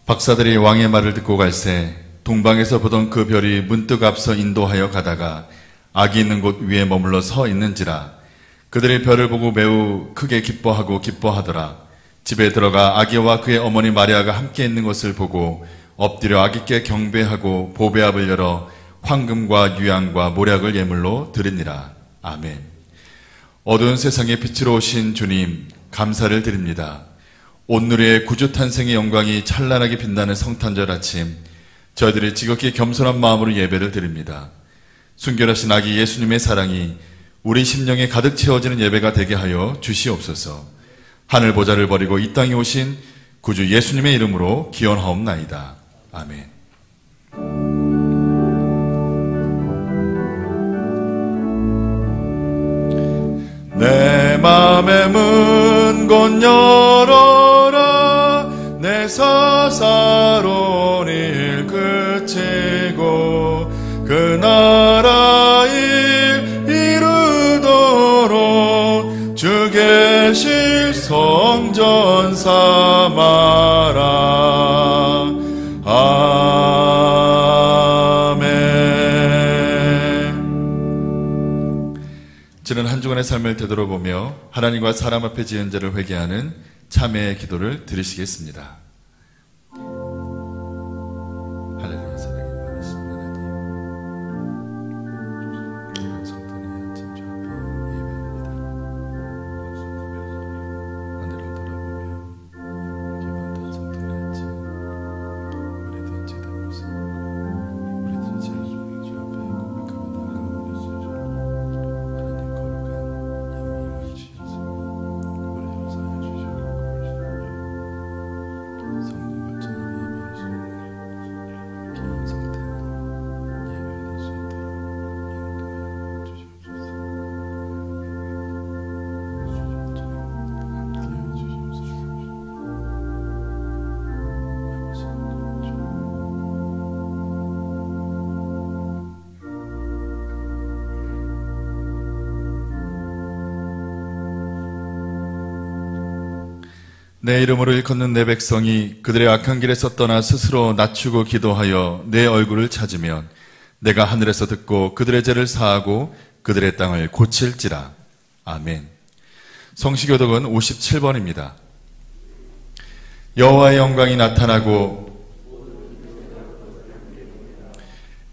박사들이 왕의 말을 듣고 갈새 동방에서 보던 그 별이 문득 앞서 인도하여 가다가 악이 있는 곳 위에 머물러 서 있는지라. 그들이 별을 보고 매우 크게 기뻐하고 기뻐하더라. 집에 들어가 아기와 그의 어머니 마리아가 함께 있는 것을 보고 엎드려 아기께 경배하고 보배압을 열어 황금과 유향과 모략을 예물로 드리니라. 아멘. 어두운 세상에 빛으로 오신 주님, 감사를 드립니다. 온누리의 구주 탄생의 영광이 찬란하게 빛나는 성탄절 아침, 저희들이 지극히 겸손한 마음으로 예배를 드립니다. 순결하신 아기 예수님의 사랑이 우리 심령에 가득 채워지는 예배가 되게 하여 주시옵소서. 하늘 보좌를 버리고 이 땅에 오신 구주 예수님의 이름으로 기원하옵나이다. 아멘. 내 맘의 문 곧 열어라. 내 사사로운 일 그치고 그 나라 일 이루도록 주 계실 성전 삼아라. 아멘. 저는 한 주간의 삶을 되돌아보며 하나님과 사람 앞에 지은 죄를 회개하는 참회의 기도를 드리시겠습니다. 할렐루야. 사랑이 많으신 하나님, 성탄의 아침 주 앞에 예배합니다. 하늘을 돌아보며 기원한 성탄의 아침, 오래된 죄된 모습, 우리들의 죄를 주 앞에 고백하며 나아가오니 하나님 거룩한 영이 임하시옵소서. 우리를 사하여 주시옵소서. 성령과 전하는 예배하시옵소서. 귀한 성탄 예배가 될 수 있도록 인도하여 주시옵소서. 함께하여 주시옵소서. 내 이름으로 일컫는 내 백성이 그들의 악한 길에서 떠나 스스로 낮추고 기도하여 내 얼굴을 찾으면 내가 하늘에서 듣고 그들의 죄를 사하고 그들의 땅을 고칠지라. 아멘. 성시교독은 57번입니다. 여호와의 영광이 나타나고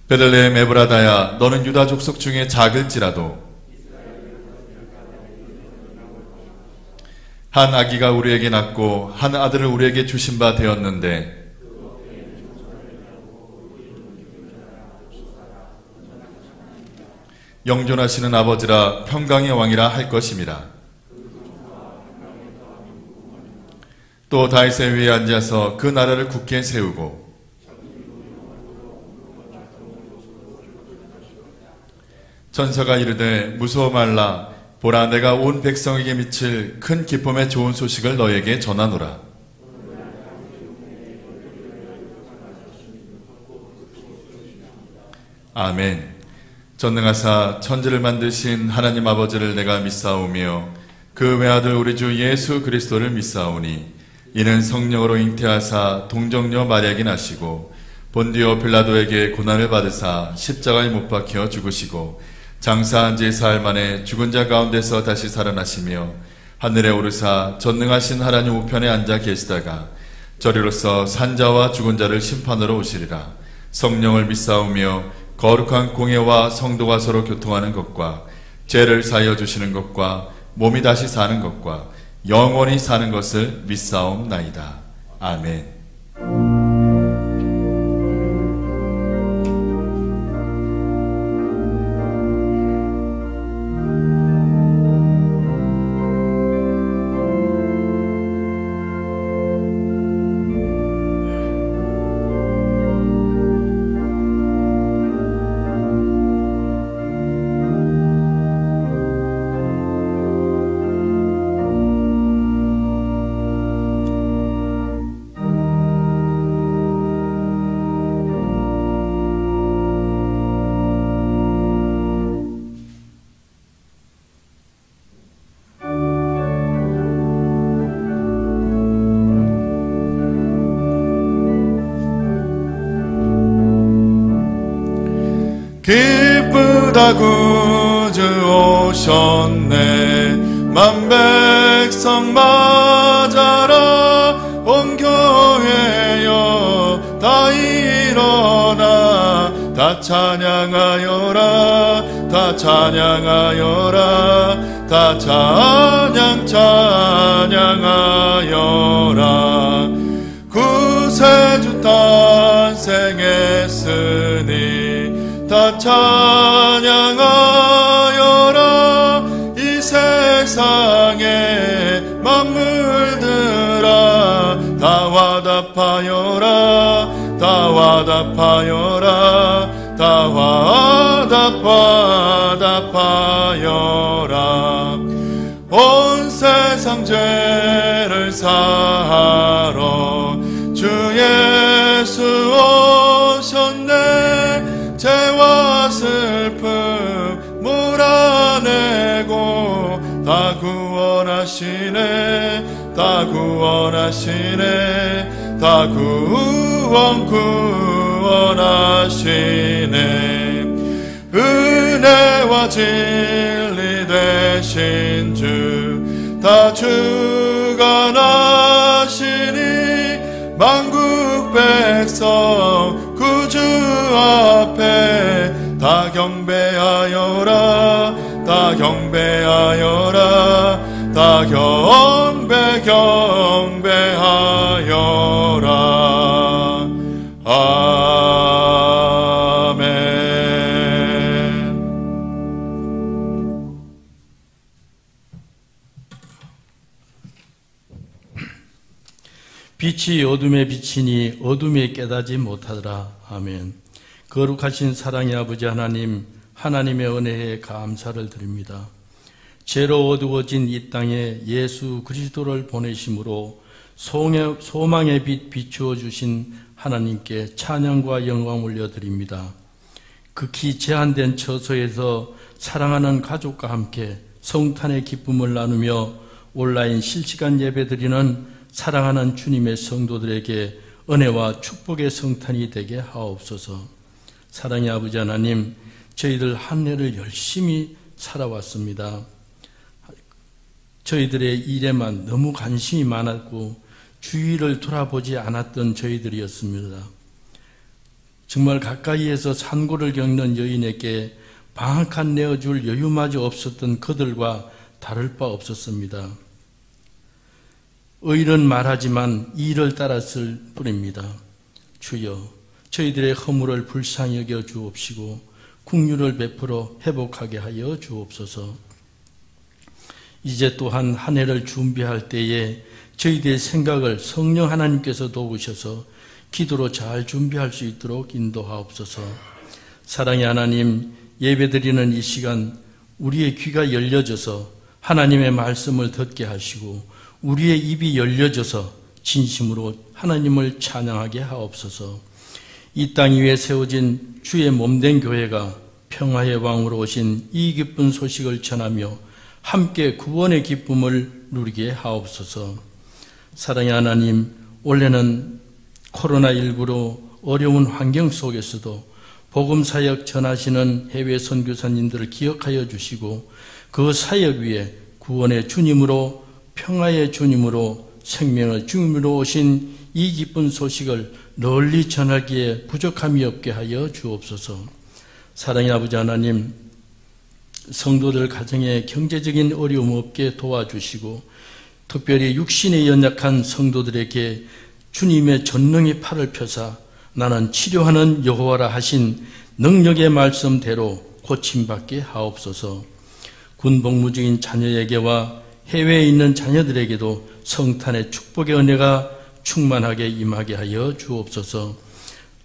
베들레헴 에브라다야, 너는 유다 족속 중에 작을지라도 한 아기가 우리에게 낳고 한 아들을 우리에게 주신 바 되었는데 영존하시는 아버지라 평강의 왕이라 할 것임이라. 또 다윗의 위에 앉아서 그 나라를 굳게 세우고 천사가 이르되 무서워 말라. 보라, 내가 온 백성에게 미칠 큰 기쁨의 좋은 소식을 너에게 전하노라. 아멘. 전능하사 천지를 만드신 하나님 아버지를 내가 믿사오며 그 외아들 우리 주 예수 그리스도를 믿사오니 이는 성령으로 잉태하사 동정녀 마리아에게 나시고 본디오 빌라도에게 고난을 받으사 십자가에 못 박혀 죽으시고 장사한 지 사흘 만에 죽은 자 가운데서 다시 살아나시며 하늘에 오르사 전능하신 하나님 우편에 앉아 계시다가 저리로서 산자와 죽은 자를 심판하러 오시리라. 성령을 믿사오며 거룩한 공예와 성도가 서로 교통하는 것과 죄를 사하여 주시는 것과 몸이 다시 사는 것과 영원히 사는 것을 믿사옵나이다. 아멘. 기쁘다 구주 오셨네. 만백성 맞아라. 온 교회여 다 일어나. 다 찬양하여라. 다 찬양하여라. 다 찬양하여라. 구세주 탄생했으니 다 찬양하여라. 이 세상의 만물들아 다 화답하여라. 다 화답하여라. 다 화답하여라. 온 세상 죄를 사하러 주 예수 오셨네. 죄와 슬픔 몰아내고 다 구원하시네. 다 구원하시네. 다 구원하시네. 은혜와 진리 되신 주 다 주관하시니 만국 백성 구주 앞에 다 경배하여라. 다 경배하여라. 다 경배하여라. 아멘. 빛이 어둠에 비치니 어둠에 깨닫지 못하더라. 아멘. 거룩하신 사랑의 아버지 하나님, 하나님의 은혜에 감사를 드립니다. 죄로 어두워진 이 땅에 예수 그리스도를 보내심으로 소망의 빛 비추어 주신 하나님께 찬양과 영광 올려드립니다. 극히 제한된 처소에서 사랑하는 가족과 함께 성탄의 기쁨을 나누며 온라인 실시간 예배드리는 사랑하는 주님의 성도들에게 은혜와 축복의 성탄이 되게 하옵소서. 사랑의 아버지 하나님, 저희들 한 해를 열심히 살아왔습니다. 저희들의 일에만 너무 관심이 많았고 주위를 돌아보지 않았던 저희들이었습니다. 정말 가까이에서 산고를 겪는 여인에게 방 한 칸 내어줄 여유마저 없었던 그들과 다를 바 없었습니다. 의는 말하지만 이를 따랐을 뿐입니다. 주여, 저희들의 허물을 불쌍히 여겨 주옵시고 긍휼을 베풀어 회복하게 하여 주옵소서. 이제 또한 한 해를 준비할 때에 저희들의 생각을 성령 하나님께서 도우셔서 기도로 잘 준비할 수 있도록 인도하옵소서. 사랑의 하나님, 예배드리는 이 시간 우리의 귀가 열려져서 하나님의 말씀을 듣게 하시고 우리의 입이 열려져서 진심으로 하나님을 찬양하게 하옵소서. 이 땅 위에 세워진 주의 몸된 교회가 평화의 왕으로 오신 이 기쁜 소식을 전하며 함께 구원의 기쁨을 누리게 하옵소서. 사랑의 하나님, 올해는 코로나19로 어려운 환경 속에서도 복음 사역 전하시는 해외 선교사님들을 기억하여 주시고 그 사역 위에 구원의 주님으로, 평화의 주님으로, 생명의 주님으로 오신 이 기쁜 소식을 널리 전하기에 부족함이 없게 하여 주옵소서. 사랑의 아버지 하나님, 성도들 가정에 경제적인 어려움 없게 도와주시고 특별히 육신에 연약한 성도들에게 주님의 전능의 팔을 펴사 나는 치료하는 여호와라 하신 능력의 말씀대로 고침받게 하옵소서. 군복무 중인 자녀에게와 해외에 있는 자녀들에게도 성탄의 축복의 은혜가 충만하게 임하게 하여 주옵소서.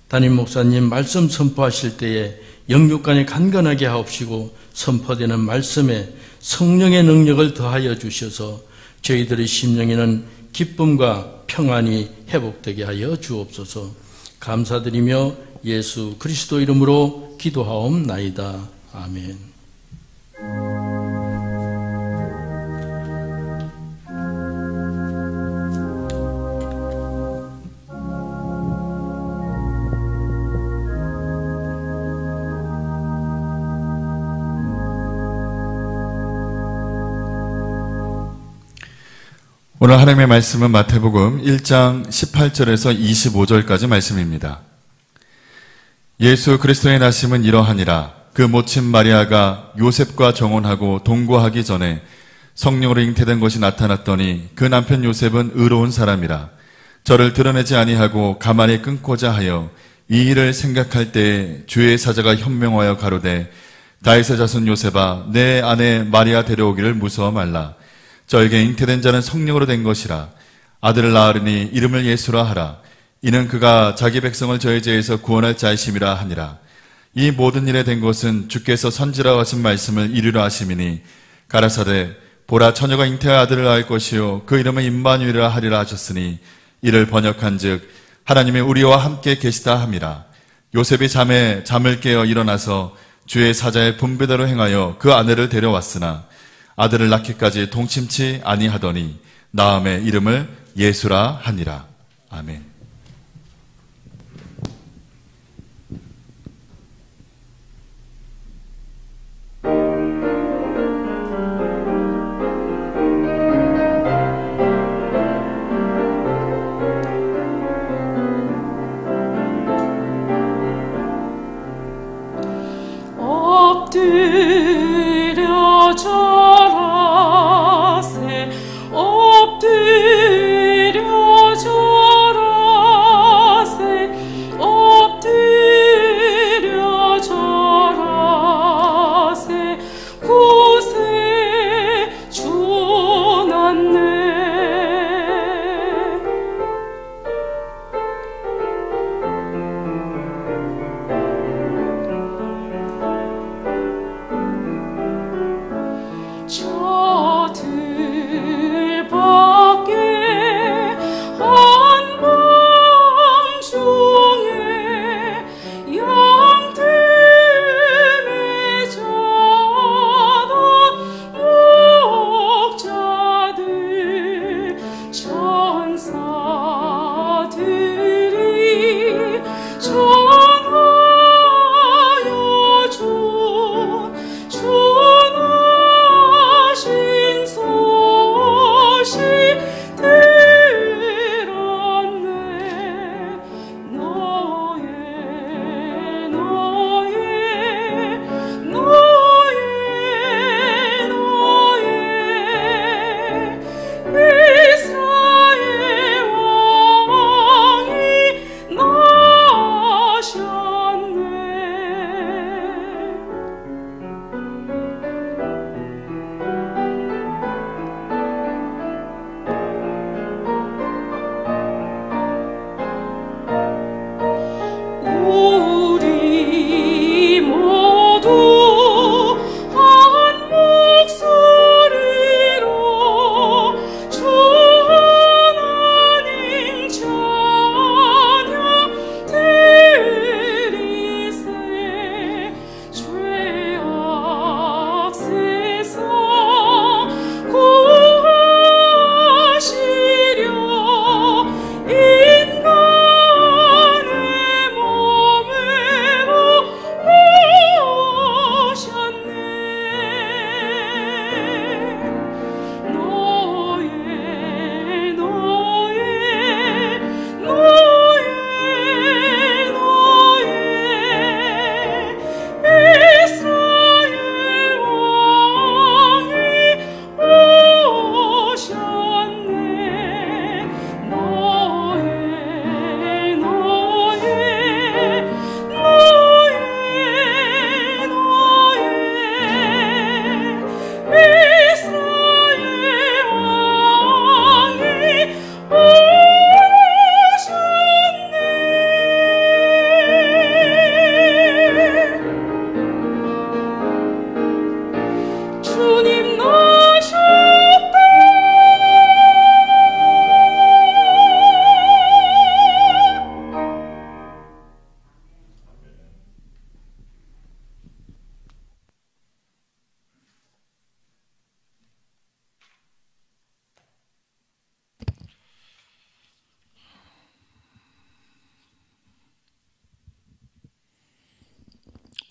담임 목사님 말씀 선포하실 때에 영육간에 간간하게 하옵시고 선포되는 말씀에 성령의 능력을 더하여 주셔서 저희들의 심령에는 기쁨과 평안이 회복되게 하여 주옵소서. 감사드리며 예수 그리스도 이름으로 기도하옵나이다. 아멘. 오늘 하나님의 말씀은 마태복음 1장 18절에서 25절까지 말씀입니다. 예수 그리스도의 나심은 이러하니라. 그 모친 마리아가 요셉과 정혼하고 동거하기 전에 성령으로 잉태된 것이 나타났더니 그 남편 요셉은 의로운 사람이라. 저를 드러내지 아니하고 가만히 끊고자 하여 이 일을 생각할 때에 주의 사자가 현명하여 가로되 다윗의 자손 요셉아 내 아내 마리아 데려오기를 무서워 말라. 저에게 잉태된 자는 성령으로 된 것이라. 아들을 낳으리니 이름을 예수라 하라. 이는 그가 자기 백성을 저의 죄에서 구원할 자이심이라 하니라. 이 모든 일에 된 것은 주께서 선지라 하신 말씀을 이루려 하심이니 가라사대 보라 처녀가 잉태할 아들을 낳을 것이요 그 이름은 임마누엘이라 하리라 하셨으니 이를 번역한즉 하나님이 우리와 함께 계시다 함이라. 요셉이 잠을 깨어 일어나서 주의 사자의 분배대로 행하여 그 아내를 데려왔으나 아들을 낳기까지 동침치 아니하더니 나음의 이름을 예수라 하니라. 아멘.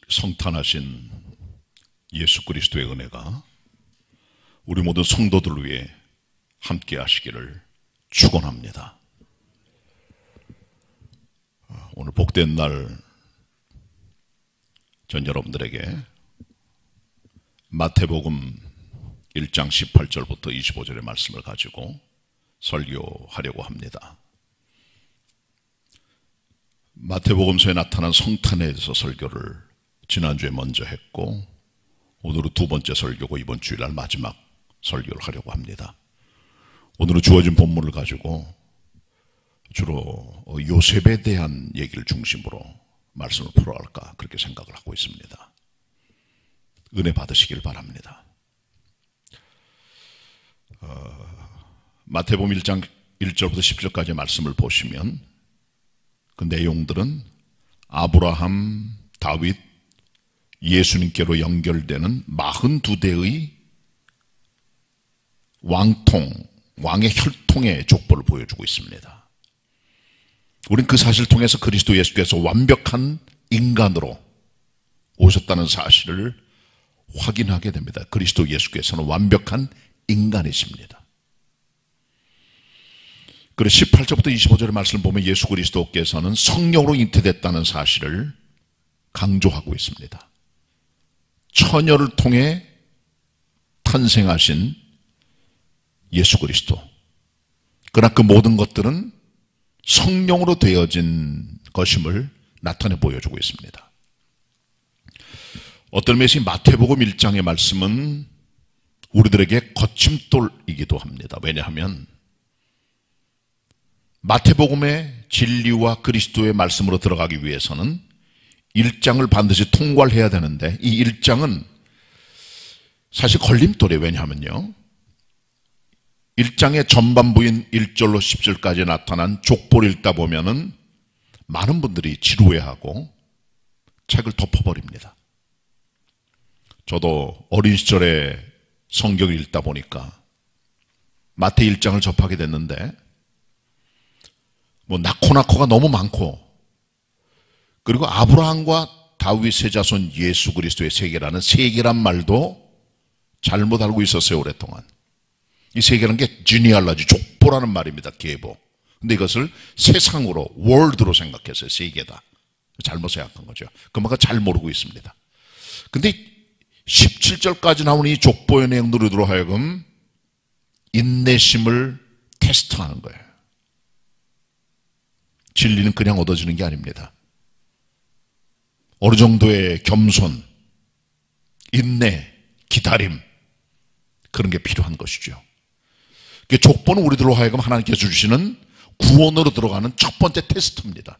성탄하신 예수 그리스도의 은혜가 우리 모든 성도들 위해 함께 하시기를 축원합니다. 오늘 복된 날 전 여러분들에게 마태복음 1장 18절부터 25절의 말씀을 가지고 설교하려고 합니다. 마태복음서에 나타난 성탄에 대해서 설교를 지난주에 먼저 했고, 오늘은 두 번째 설교고 이번 주일날 마지막 설교를 하려고 합니다. 오늘은 주어진 본문을 가지고 주로 요셉에 대한 얘기를 중심으로 말씀을 풀어갈까 그렇게 생각을 하고 있습니다. 은혜 받으시길 바랍니다. 마태복음 1장 1절부터 10절까지의 말씀을 보시면 그 내용들은 아브라함, 다윗, 예수님께로 연결되는 42대의 왕의 혈통의 족보를 보여주고 있습니다. 우리는 그 사실을 통해서 그리스도 예수께서 완벽한 인간으로 오셨다는 사실을 확인하게 됩니다. 그리스도 예수께서는 완벽한 인간이십니다. 그리고 18절부터 25절의 말씀을 보면 예수 그리스도께서는 성령으로 잉태됐다는 사실을 강조하고 있습니다. 처녀를 통해 탄생하신 예수 그리스도. 그러나 그 모든 것들은 성령으로 되어진 것임을 나타내 보여주고 있습니다. 어떤 면에서 마태복음 1장의 말씀은 우리들에게 거침돌이기도 합니다. 왜냐하면 마태복음의 진리와 그리스도의 말씀으로 들어가기 위해서는 1장을 반드시 통과를 해야 되는데, 이 1장은 사실 걸림돌이에요. 왜냐하면요, 1장의 전반부인 1절로 10절까지 나타난 족보를 읽다 보면은 많은 분들이 지루해하고 책을 덮어버립니다. 저도 어린 시절에 성경을 읽다 보니까 마태 1장을 접하게 됐는데, 나코나코가 너무 많고, 그리고 아브라함과 다윗의 자손 예수 그리스도의 세계라는 세계란 말도 잘못 알고 있었어요, 오랫동안. 이 세계라는 게 지니알라지, 족보라는 말입니다, 계보. 근데 이것을 세상으로, 월드로 생각했어요. 세계다. 잘못 생각한 거죠. 그만큼 잘 모르고 있습니다. 근데 17절까지 나오는 이 족보의 내용들로 하여금 인내심을 테스트하는 거예요. 진리는 그냥 얻어지는 게 아닙니다. 어느 정도의 겸손, 인내, 기다림, 그런 게 필요한 것이죠. 족보는 우리들로 하여금 하나님께서 주시는 구원으로 들어가는 첫 번째 테스트입니다.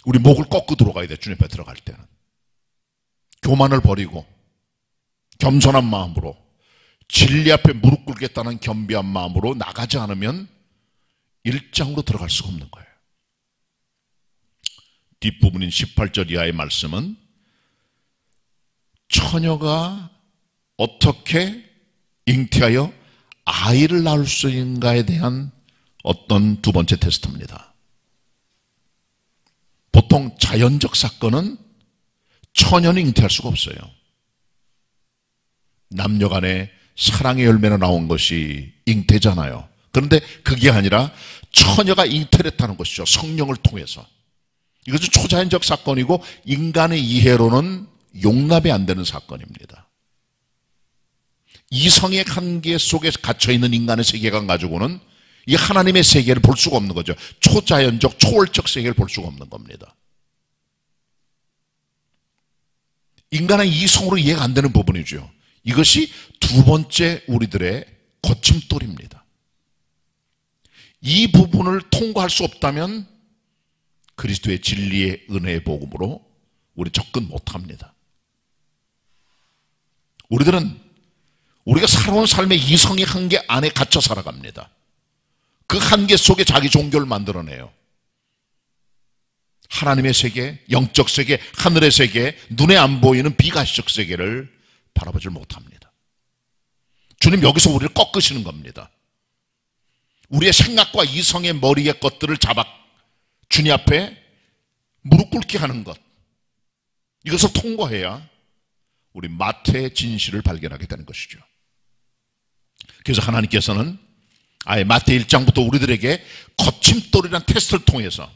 우리 목을 꺾고 들어가야 돼, 주님 앞에 들어갈 때는. 교만을 버리고 겸손한 마음으로 진리 앞에 무릎 꿇겠다는 겸비한 마음으로 나가지 않으면 1장으로 들어갈 수가 없는 거예요. 뒷부분인 18절 이하의 말씀은 처녀가 어떻게 잉태하여 아이를 낳을 수 있는가에 대한 어떤 두 번째 테스트입니다. 보통 자연적 사건은 처녀는 잉태할 수가 없어요. 남녀 간의 사랑의 열매로 나온 것이 잉태잖아요. 그런데 그게 아니라 처녀가 잉태를 했다는 것이죠. 성령을 통해서. 이것은 초자연적 사건이고 인간의 이해로는 용납이 안 되는 사건입니다. 이성의 한계 속에 갇혀있는 인간의 세계관 가지고는 이 하나님의 세계를 볼 수가 없는 거죠. 초자연적, 초월적 세계를 볼 수가 없는 겁니다. 인간의 이성으로 이해가 안 되는 부분이죠. 이것이 두 번째 우리들의 거침돌입니다. 이 부분을 통과할 수 없다면 그리스도의 진리의 은혜의 복음으로 우리 접근 못합니다. 우리가 살아온 삶의 이성의 한계 안에 갇혀 살아갑니다. 그 한계 속에 자기 종교를 만들어내요. 하나님의 세계, 영적 세계, 하늘의 세계, 눈에 안 보이는 비가시적 세계를 바라보지 못합니다. 주님 여기서 우리를 꺾으시는 겁니다. 우리의 생각과 이성의 머리의 것들을 잡아 주님 앞에 무릎 꿇게 하는 것, 이것을 통과해야 우리 마태의 진실을 발견하게 되는 것이죠. 그래서 하나님께서는 아예 마태 1장부터 우리들에게 거침돌이라는 테스트를 통해서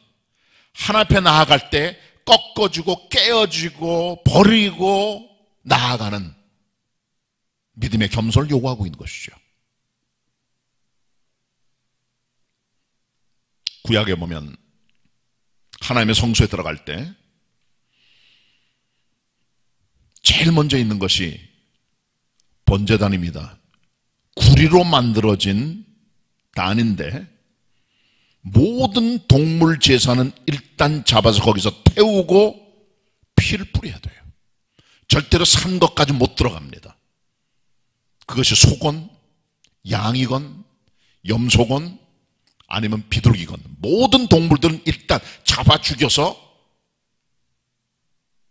하나님 앞에 나아갈 때 꺾어지고 깨어지고 버리고 나아가는 믿음의 겸손을 요구하고 있는 것이죠. 구약에 보면 하나님의 성소에 들어갈 때 제일 먼저 있는 것이 번제단입니다. 구리로 만들어진 단인데 모든 동물 제사는 일단 잡아서 거기서 태우고 피를 뿌려야 돼요. 절대로 산 것까지 못 들어갑니다. 그것이 소건, 양이건, 염소건, 아니면 비둘기건 모든 동물들은 일단 잡아 죽여서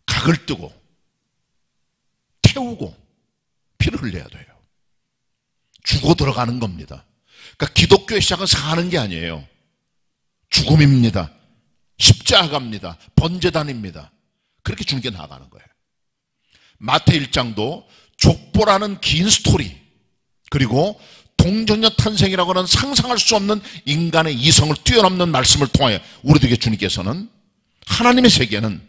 각을 뜨고 태우고 피를 흘려야 돼요. 죽어 들어가는 겁니다. 그러니까 기독교의 시작은 사는 게 아니에요. 죽음입니다. 십자가입니다. 번제단입니다. 그렇게 죽게 나아가는 거예요. 마태 1장도 족보라는 긴 스토리, 그리고 동정녀 탄생이라고 하는 상상할 수 없는 인간의 이성을 뛰어넘는 말씀을 통하여 우리들에게 주님께서는 하나님의 세계는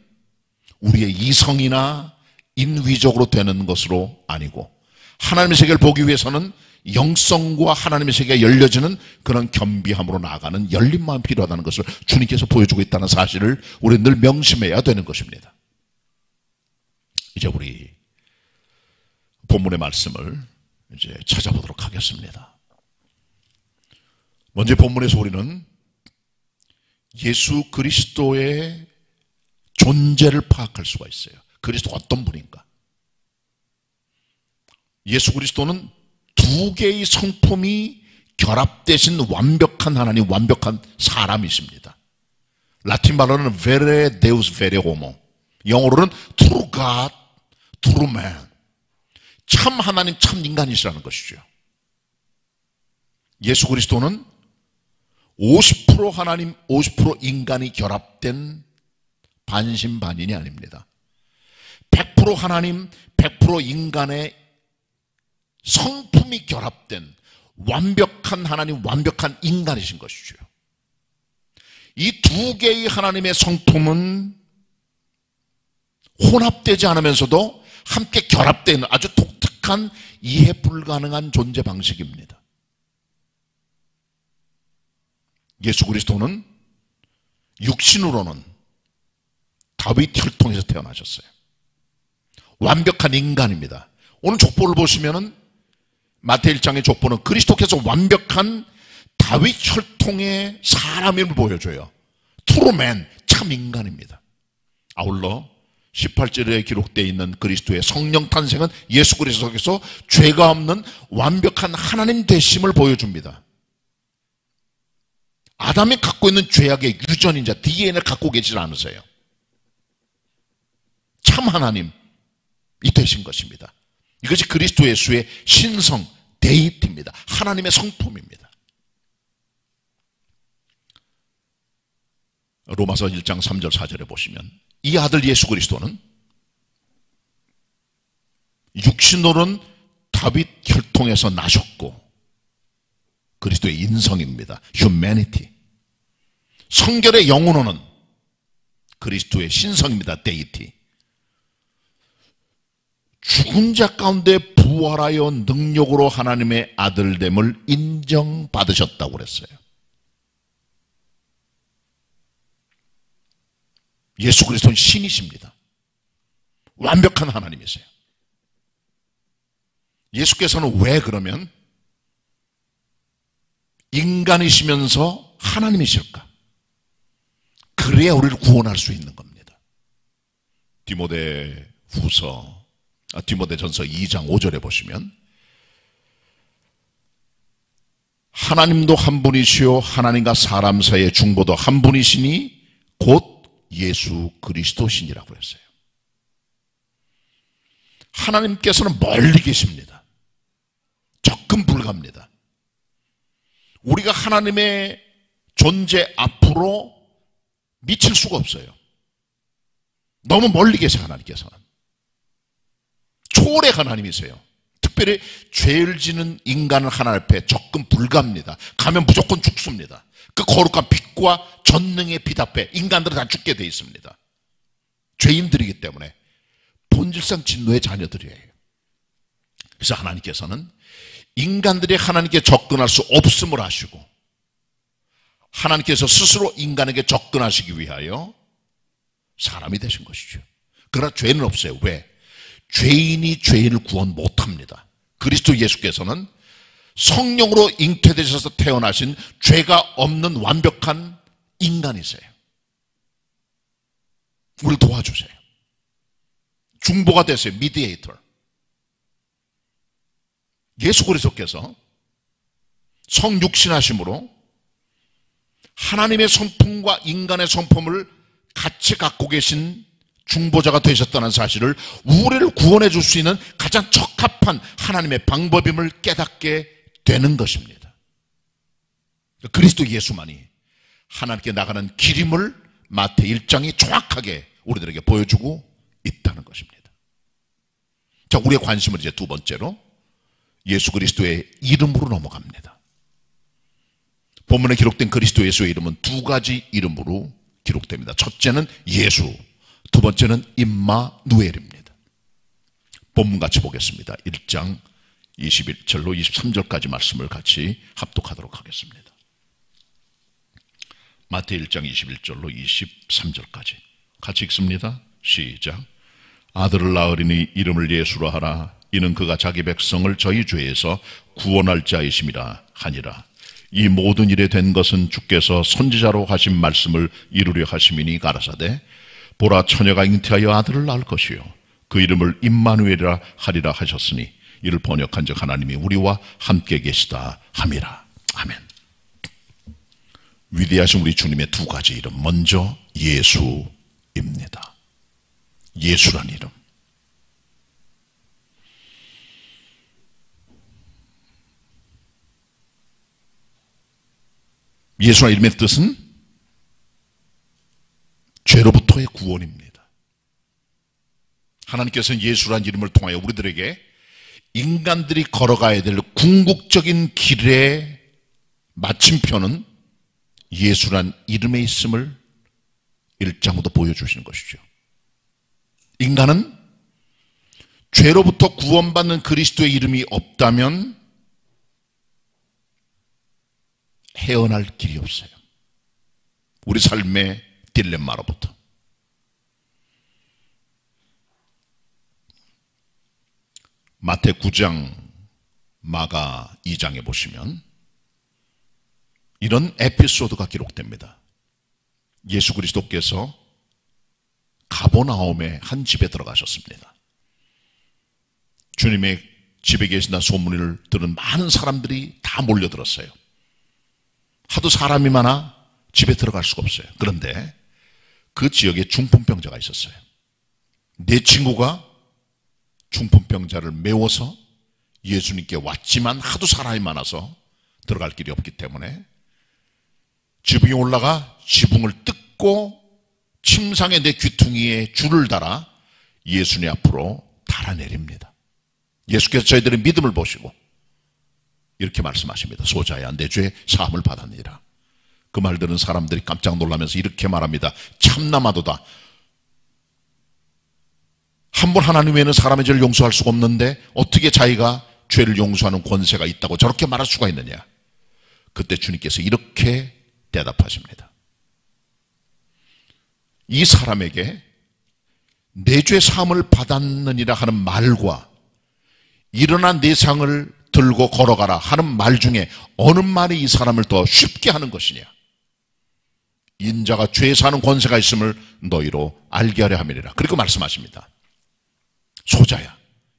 우리의 이성이나 인위적으로 되는 것으로 아니고 하나님의 세계를 보기 위해서는 영성과 하나님의 세계가 열려지는 그런 겸비함으로 나아가는 열린 마음이 필요하다는 것을 주님께서 보여주고 있다는 사실을 우리는 늘 명심해야 되는 것입니다. 이제 우리 본문의 말씀을 이제 찾아보도록 하겠습니다. 먼저 본문에서 우리는 예수 그리스도의 존재를 파악할 수가 있어요. 그리스도가 어떤 분인가? 예수 그리스도는 두 개의 성품이 결합되신 완벽한 하나님, 완벽한 사람이십니다. 라틴 말로는 vere deus vere homo, 영어로는 true God, true man, 참 하나님, 참 인간이시라는 것이죠. 예수 그리스도는 50% 하나님, 50% 인간이 결합된 반신반인이 아닙니다. 100% 하나님, 100% 인간의 성품이 결합된 완벽한 하나님, 완벽한 인간이신 것이죠. 이 두 개의 하나님의 성품은 혼합되지 않으면서도 함께 결합되어 있는 아주 독특한 이해 불가능한 존재 방식입니다. 예수 그리스도는 육신으로는 다윗 혈통에서 태어나셨어요. 완벽한 인간입니다. 오늘 족보를 보시면은 마태 1장의 족보는 그리스도께서 완벽한 다윗 혈통의 사람임을 보여줘요. 트루맨, 참 인간입니다. 아울러 18절에 기록되어 있는 그리스도의 성령 탄생은 예수 그리스도께서 죄가 없는 완벽한 하나님 되심을 보여줍니다. 아담이 갖고 있는 죄악의 유전인자 DNA를 갖고 계시지 않으세요. 참 하나님이 되신 것입니다. 이것이 그리스도 예수의 신성, 데이티입니다. 하나님의 성품입니다. 로마서 1장 3절 4절에 보시면 이 아들 예수 그리스도는 육신으로는 다윗 혈통에서 나셨고 그리스도의 인성입니다. humanity. 성결의 영으로는 그리스도의 신성입니다. deity. 죽은 자 가운데 부활하여 능력으로 하나님의 아들됨을 인정받으셨다고 그랬어요. 예수 그리스도는 신이십니다. 완벽한 하나님이세요. 예수께서는 왜 그러면 인간이시면서 하나님이실까? 그래야 우리를 구원할 수 있는 겁니다. 디모데전서 2장 5절에 보시면 하나님도 한 분이시요 하나님과 사람 사이의 중보도 한 분이시니 곧 예수 그리스도시니라고 했어요. 하나님께서는 멀리 계십니다. 접근 불가합니다. 우리가 하나님의 존재 앞으로 미칠 수가 없어요. 너무 멀리 계세요. 하나님께서는 초월의 하나님이세요. 특별히 죄를 지는 인간은 하나님 앞에 접근 불가합니다. 가면 무조건 죽습니다. 그 거룩한 빛과 전능의 빛 앞에 인간들은 다 죽게 되어 있습니다. 죄인들이기 때문에 본질상 진노의 자녀들이에요. 그래서 하나님께서는 인간들이 하나님께 접근할 수 없음을 아시고 하나님께서 스스로 인간에게 접근하시기 위하여 사람이 되신 것이죠. 그러나 죄는 없어요. 왜? 죄인이 죄인을 구원 못합니다. 그리스도 예수께서는 성령으로 잉태되셔서 태어나신 죄가 없는 완벽한 인간이세요. 우리를 도와주세요. 중보가 되세요. 미디에이터. 예수 그리스도께서 성육신하심으로 하나님의 성품과 인간의 성품을 같이 갖고 계신 중보자가 되셨다는 사실을 우리를 구원해 줄 수 있는 가장 적합한 하나님의 방법임을 깨닫게 되는 것입니다. 그리스도 예수만이 하나님께 나가는 길임을 마태 1장이 정확하게 우리들에게 보여주고 있다는 것입니다. 자, 우리의 관심은 이제 두 번째로 예수 그리스도의 이름으로 넘어갑니다. 본문에 기록된 그리스도 예수의 이름은 두 가지 이름으로 기록됩니다. 첫째는 예수, 두 번째는 임마누엘입니다. 본문 같이 보겠습니다. 1장 21절로 23절까지 말씀을 같이 합독하도록 하겠습니다. 마태 1장 21절로 23절까지 같이 읽습니다. 시작. 아들을 낳으리니 이름을 예수로 하라. 이는 그가 자기 백성을 저희 죄에서 구원할 자이심이라 하니라. 이 모든 일에 된 것은 주께서 선지자로 하신 말씀을 이루려 하심이니 가라사대 보라 처녀가 잉태하여 아들을 낳을 것이요 그 이름을 임마누엘이라 하리라 하셨으니 이를 번역한즉 하나님이 우리와 함께 계시다 함이라. 아멘. 위대하신 우리 주님의 두 가지 이름, 먼저 예수입니다. 예수란 이름. 예수란 이름의 뜻은 죄로부터의 구원입니다. 하나님께서는 예수란 이름을 통하여 우리들에게 인간들이 걸어가야 될 궁극적인 길의 마침표는 예수란 이름에 있음을 1장으로 보여주시는 것이죠. 인간은 죄로부터 구원받는 그리스도의 이름이 없다면 헤어날 길이 없어요. 우리 삶의 딜레마로부터. 마태 9장, 마가 2장에 보시면 이런 에피소드가 기록됩니다. 예수 그리스도께서 가버나움의 한 집에 들어가셨습니다. 주님의 집에 계신다는 소문을 들은 많은 사람들이 다 몰려들었어요. 하도 사람이 많아 집에 들어갈 수가 없어요. 그런데 그 지역에 중풍병자가 있었어요. 내 친구가 중풍병자를 메워서 예수님께 왔지만 하도 사람이 많아서 들어갈 길이 없기 때문에 지붕에 올라가 지붕을 뜯고 침상에 내 귀퉁이에 줄을 달아 예수님 앞으로 달아내립니다. 예수께서 저희들의 믿음을 보시고 이렇게 말씀하십니다. 소자야, 내 죄 사함을 받았느니라. 그 말 들은 사람들이 깜짝 놀라면서 이렇게 말합니다. 참나마도다. 한 번 하나님 외에는 사람의 죄를 용서할 수가 없는데 어떻게 자기가 죄를 용서하는 권세가 있다고 저렇게 말할 수가 있느냐. 그때 주님께서 이렇게 대답하십니다. 이 사람에게 내 죄 사함을 받았느니라 하는 말과 일어난 네 상을 들고 걸어가라 하는 말 중에 어느 말이 이 사람을 더 쉽게 하는 것이냐. 인자가 죄 사는 권세가 있음을 너희로 알게 하려 함이니라. 그리고 말씀하십니다. 소자야,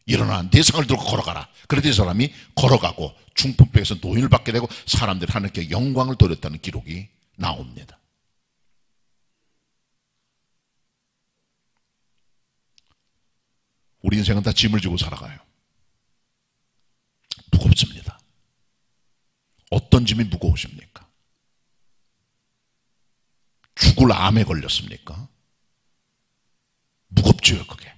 일어나 네 상을 들고 걸어가라. 그랬더니 이 사람이 걸어가고 중풍병에서 노인을 받게 되고 사람들이 하나님께 영광을 돌렸다는 기록이 나옵니다. 우리 인생은 다 짐을 지고 살아가요. 무겁습니다. 어떤 짐이 무거우십니까? 죽을 암에 걸렸습니까? 무겁죠, 그게.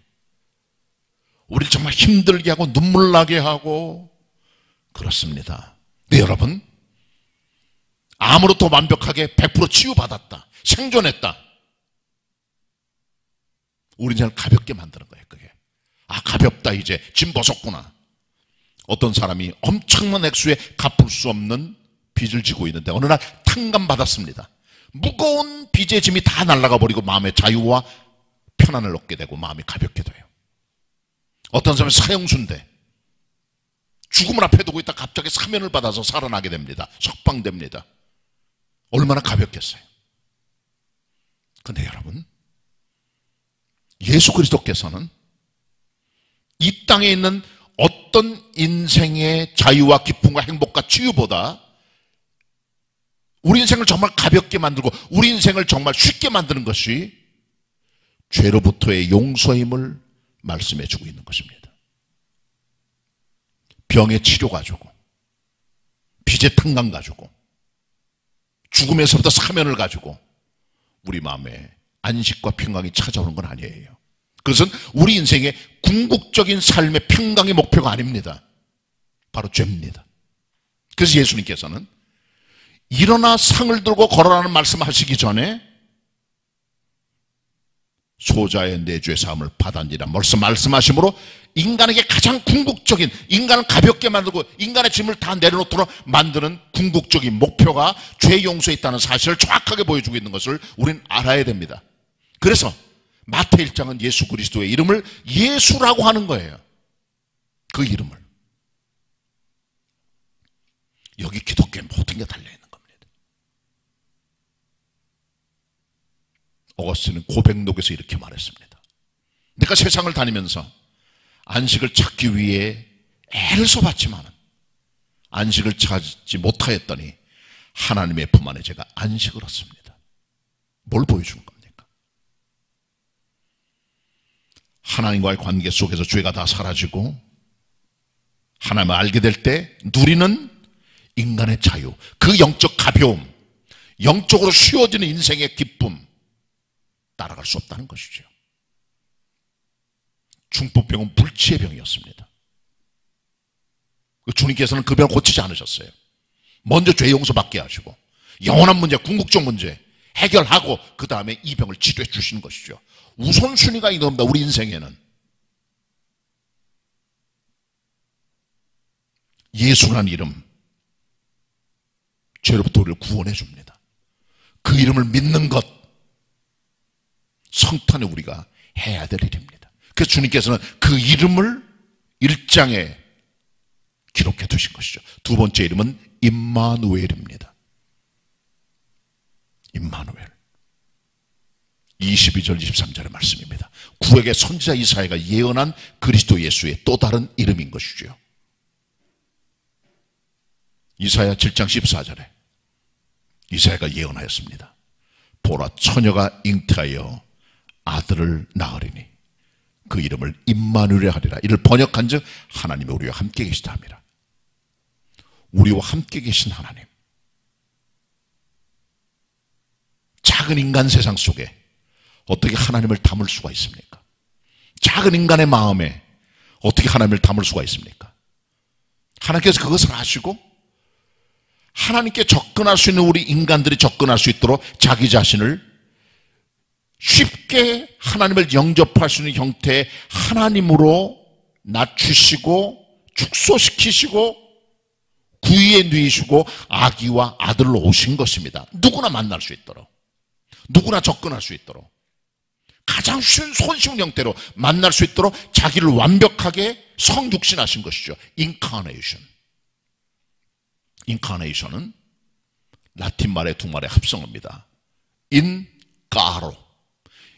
우리를 정말 힘들게 하고 눈물 나게 하고 그렇습니다. 네, 여러분, 암으로부터 완벽하게 100% 치유받았다, 생존했다. 우리 인생을 가볍게 만드는 거예요. 그게 가볍다, 이제 짐 벗었구나. 어떤 사람이 엄청난 액수의 갚을 수 없는 빚을 지고 있는데 어느 날 탕감 받았습니다. 무거운 빚의 짐이 다 날아가 버리고 마음의 자유와 편안을 얻게 되고 마음이 가볍게 돼요. 어떤 사람은 사형수인데 죽음을 앞에 두고 있다 갑자기 사면을 받아서 살아나게 됩니다. 석방됩니다. 얼마나 가볍겠어요. 그런데 여러분, 예수 그리스도께서는 이 땅에 있는 어떤 인생의 자유와 기쁨과 행복과 치유보다 우리 인생을 정말 가볍게 만들고 우리 인생을 정말 쉽게 만드는 것이 죄로부터의 용서임을 말씀해 주고 있는 것입니다. 병의 치료 가지고, 빚의 탕감 가지고, 죽음에서부터 사면을 가지고 우리 마음에 안식과 평강이 찾아오는 건 아니에요. 그것은 우리 인생의 궁극적인 삶의 평강의 목표가 아닙니다. 바로 죄입니다. 그래서 예수님께서는 일어나 상을 들고 걸어라는 말씀하시기 전에 소자의 내 죄 사함을 받았니라 말씀하심으로 인간에게 가장 궁극적인, 인간을 가볍게 만들고 인간의 짐을 다 내려놓도록 만드는 궁극적인 목표가 죄 용서에 있다는 사실을 정확하게 보여주고 있는 것을 우리는 알아야 됩니다. 그래서 마태 1장은 예수 그리스도의 이름을 예수라고 하는 거예요. 그 이름을. 여기 기독교의 모든 게 달려있는 겁니다. 어거스틴은 고백록에서 이렇게 말했습니다. 내가 세상을 다니면서 안식을 찾기 위해 애를 써봤지만 안식을 찾지 못하였더니 하나님의 품 안에 제가 안식을 얻습니다. 뭘 보여주는 겁니까? 하나님과의 관계 속에서 죄가 다 사라지고 하나님을 알게 될 때 누리는 인간의 자유, 그 영적 가벼움, 영적으로 쉬워지는 인생의 기쁨, 따라갈 수 없다는 것이죠. 중풍병은 불치의 병이었습니다. 주님께서는 그 병을 고치지 않으셨어요. 먼저 죄 용서받게 하시고 영원한 문제, 궁극적 문제 해결하고 그 다음에 이 병을 치료해 주시는 것이죠. 우선순위가 있는 겁니다. 우리 인생에는 예수라는 이름, 죄로부터 우리를 구원해 줍니다. 그 이름을 믿는 것, 성탄에 우리가 해야 될 일입니다. 그래서 주님께서는 그 이름을 1장에 기록해 두신 것이죠. 두 번째 이름은 임마누엘입니다. 임마누엘. 22절 23절의 말씀입니다. 구약의 선지자 이사야가 예언한 그리스도 예수의 또 다른 이름인 것이죠. 이사야 7장 14절에 이사야가 예언하였습니다. 보라, 처녀가 잉태하여 아들을 낳으리니 그 이름을 임마누엘이라 하리라. 이를 번역한즉 하나님이 우리와 함께 계시다 함이라. 우리와 함께 계신 하나님. 작은 인간 세상 속에 어떻게 하나님을 담을 수가 있습니까? 작은 인간의 마음에 어떻게 하나님을 담을 수가 있습니까? 하나님께서 그것을 아시고 하나님께 접근할 수 있는 우리 인간들이 접근할 수 있도록 자기 자신을 쉽게 하나님을 영접할 수 있는 형태의 하나님으로 낮추시고 축소시키시고 구위에 누이시고 아기와 아들로 오신 것입니다. 누구나 만날 수 있도록, 누구나 접근할 수 있도록, 가장 손쉬운 형태로 만날 수 있도록 자기를 완벽하게 성육신하신 것이죠. 인카네이션. 인카네이션은 라틴 말의 두 말의 합성어입니다. 인카로.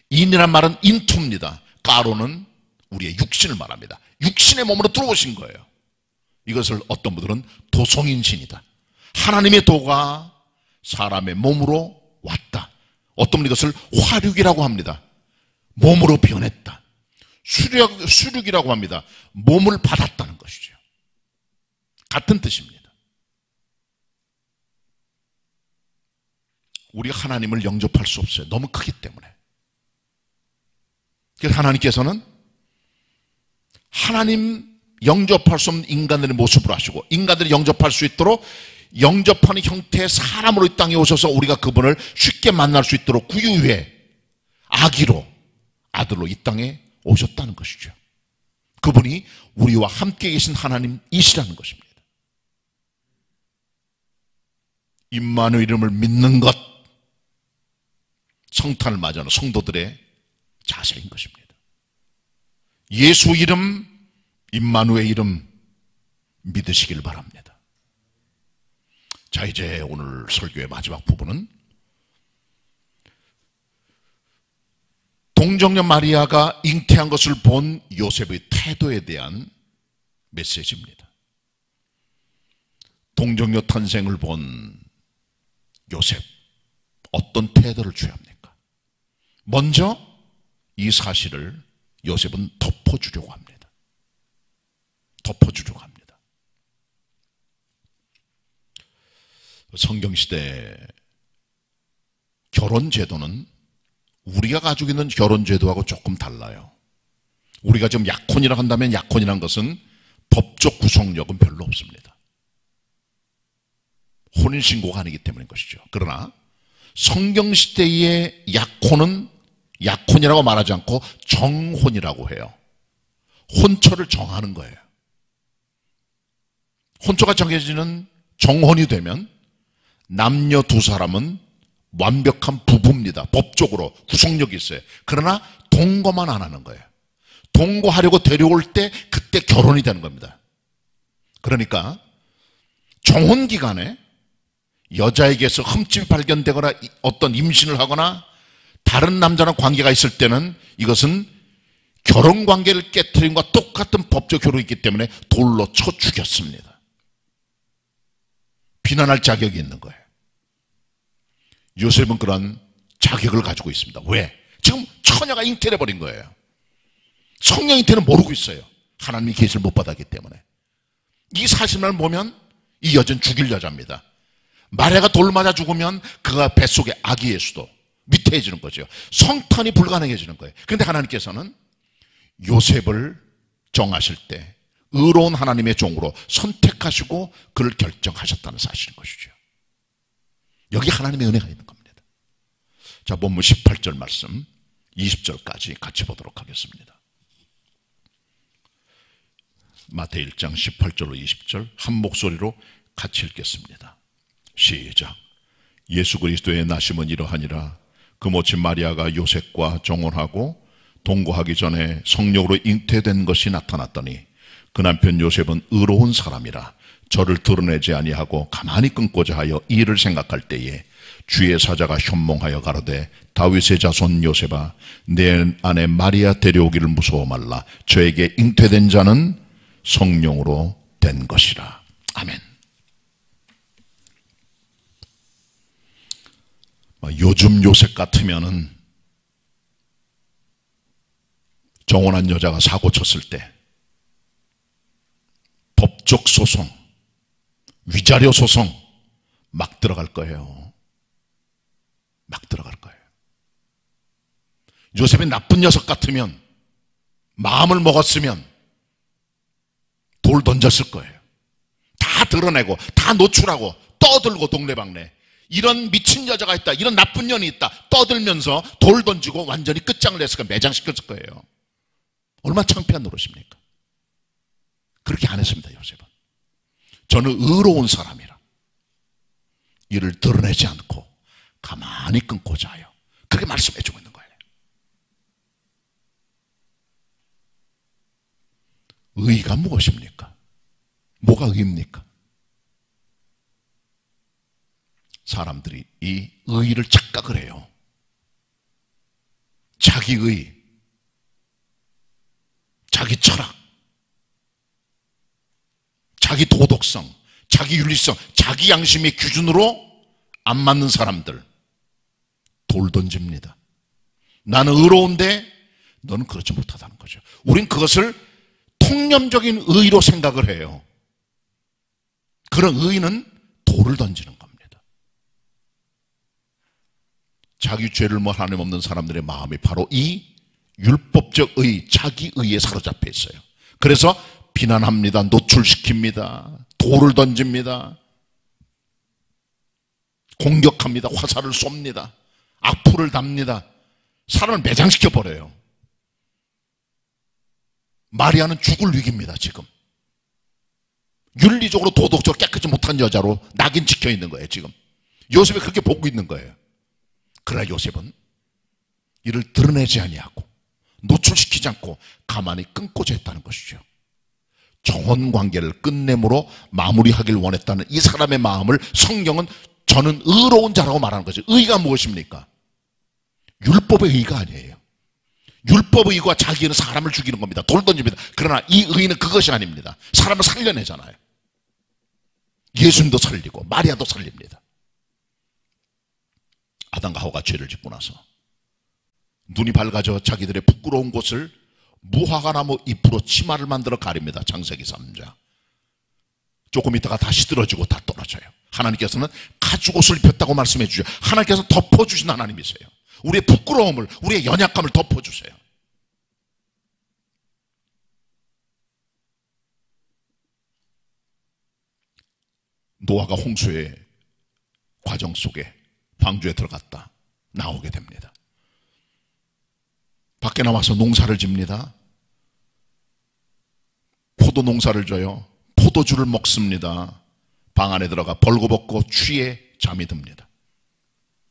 인이란 말은 인투입니다. 까로는 우리의 육신을 말합니다. 육신의 몸으로 들어오신 거예요. 이것을 어떤 분들은 도성인신이다. 하나님의 도가 사람의 몸으로 왔다. 어떤 분은 이것을 화륙이라고 합니다. 몸으로 변했다. 수륙이라고 합니다. 몸을 받았다는 것이죠. 같은 뜻입니다. 우리가 하나님을 영접할 수 없어요. 너무 크기 때문에. 그래서 하나님께서는 하나님 영접할 수 없는 인간들의 모습으로 하시고 인간들이 영접할 수 있도록 영접하는 형태의 사람으로 이 땅에 오셔서 우리가 그분을 쉽게 만날 수 있도록 구유의 아기로 아들로 이 땅에 오셨다는 것이죠. 그분이 우리와 함께 계신 하나님이시라는 것입니다. 임마누엘 이름을 믿는 것, 성탄을 맞이하는 성도들의 자세인 것입니다. 예수 이름, 임마누엘 이름 믿으시길 바랍니다. 자, 이제 오늘 설교의 마지막 부분은 동정녀 마리아가 잉태한 것을 본 요셉의 태도에 대한 메시지입니다. 동정녀 탄생을 본 요셉, 어떤 태도를 취합니까? 먼저 이 사실을 요셉은 덮어주려고 합니다. 덮어주려고 합니다. 성경시대 결혼제도는 우리가 가지고 있는 결혼제도하고 조금 달라요. 우리가 지금 약혼이라고 한다면 약혼이라는 것은 법적 구속력은 별로 없습니다. 혼인신고가 아니기 때문인 것이죠. 그러나 성경시대의 약혼은 약혼이라고 말하지 않고 정혼이라고 해요. 혼처를 정하는 거예요. 혼처가 정해지는 정혼이 되면 남녀 두 사람은 완벽한 부부입니다. 법적으로 구속력이 있어요. 그러나 동거만 안 하는 거예요. 동거하려고 데려올 때 그때 결혼이 되는 겁니다. 그러니까 정혼 기간에 여자에게서 흠집이 발견되거나 어떤 임신을 하거나 다른 남자랑 관계가 있을 때는 이것은 결혼관계를 깨트린 것과 똑같은 법적 효력이 있기 때문에 돌로 쳐 죽였습니다. 비난할 자격이 있는 거예요. 요셉은 그런 자격을 가지고 있습니다. 왜? 지금 처녀가 잉태를 해버린 거예요. 성령 잉태는 모르고 있어요. 하나님이 계시를 못 받았기 때문에. 이 사실만 보면 이 여자는 죽일 여자입니다. 마리아가 돌 맞아 죽으면 그가 뱃속에 아기 예수도 위태해지는 거죠. 성탄이 불가능해지는 거예요. 그런데 하나님께서는 요셉을 정하실 때 의로운 하나님의 종으로 선택하시고 그를 결정하셨다는 사실인 것이죠. 여기 하나님의 은혜가 있는 겁니다. 자, 본문 18절 말씀 20절까지 같이 보도록 하겠습니다. 마태복음 1장 18절로 20절 한 목소리로 같이 읽겠습니다. 시작. 예수 그리스도의 나심은 이러하니라. 그 모친 마리아가 요셉과 정혼하고 동거하기 전에 성령으로 잉태된 것이 나타났더니 그 남편 요셉은 의로운 사람이라 저를 드러내지 아니하고 가만히 끊고자 하여 이 일을 생각할 때에 주의 사자가 현몽하여 가로되 다윗의 자손 요셉아 내 아내 마리아 데려오기를 무서워 말라. 저에게 잉태된 자는 성령으로 된 것이라. 아멘. 요즘 요셉 같으면은 정혼한 여자가 사고 쳤을 때 법적 소송, 위자료 소송 막 들어갈 거예요. 막 들어갈 거예요. 요셉이 나쁜 녀석 같으면 마음을 먹었으면 돌 던졌을 거예요. 다 드러내고 다 노출하고 떠들고 동네방네 이런 미친 여자가 있다, 이런 나쁜 년이 있다 떠들면서 돌 던지고 완전히 끝장을 냈을 거예요. 매장시켰을 거예요. 얼마나 창피한 노릇입니까? 그렇게 안 했습니다. 요셉은. 저는 의로운 사람이라 이를 드러내지 않고 가만히 끊고자 하여 그렇게 말씀해 주고 있는 거예요. 의의가 무엇입니까? 뭐가 의입니까? 사람들이 이 의의를 착각을 해요. 자기의, 자기 철학, 자기 도덕성, 자기 윤리성, 자기 양심의 기준으로 안 맞는 사람들 돌 던집니다. 나는 의로운데 너는 그렇지 못하다는 거죠. 우린 그것을 통념적인 의의로 생각을 해요. 그런 의의는 돌을 던지는 겁니다. 자기 죄를 뭐 하나님 없는 사람들의 마음이 바로 이 율법적 의, 자기 의에 사로잡혀 있어요. 그래서 비난합니다. 노출시킵니다. 돌을 던집니다. 공격합니다. 화살을 쏩니다. 악플을 답니다. 사람을 매장시켜버려요. 마리아는 죽을 위기입니다. 지금 윤리적으로 도덕적으로 깨끗이 못한 여자로 낙인 찍혀있는 거예요. 지금 요셉이 그렇게 보고 있는 거예요. 그러나 요셉은 이를 드러내지 아니하고 노출시키지 않고 가만히 끊고자 했다는 것이죠. 정혼관계를 끝내므로 마무리하길 원했다는 이 사람의 마음을 성경은 저는 의로운 자라고 말하는 거죠. 의가 무엇입니까? 율법의 의가 아니에요. 율법의 의가 자기는 사람을 죽이는 겁니다. 돌 던집니다. 그러나 이 의는 그것이 아닙니다. 사람을 살려내잖아요. 예수님도 살리고 마리아도 살립니다. 아담과 하와가 죄를 짓고 나서 눈이 밝아져 자기들의 부끄러운 곳을 무화과나무 잎으로 치마를 만들어 가립니다. 창세기 3장. 조금 있다가 다시 떨어지고 다 떨어져요. 하나님께서는 가죽옷을 입혔다고 말씀해 주죠. 하나님께서 덮어주신 하나님이세요. 우리의 부끄러움을, 우리의 연약감을 덮어주세요. 노아가 홍수의 과정 속에 방주에 들어갔다 나오게 됩니다. 밖에 나와서 농사를 집니다. 포도 농사를 져요. 포도주를 먹습니다. 방 안에 들어가 벌거벗고 취해 잠이 듭니다.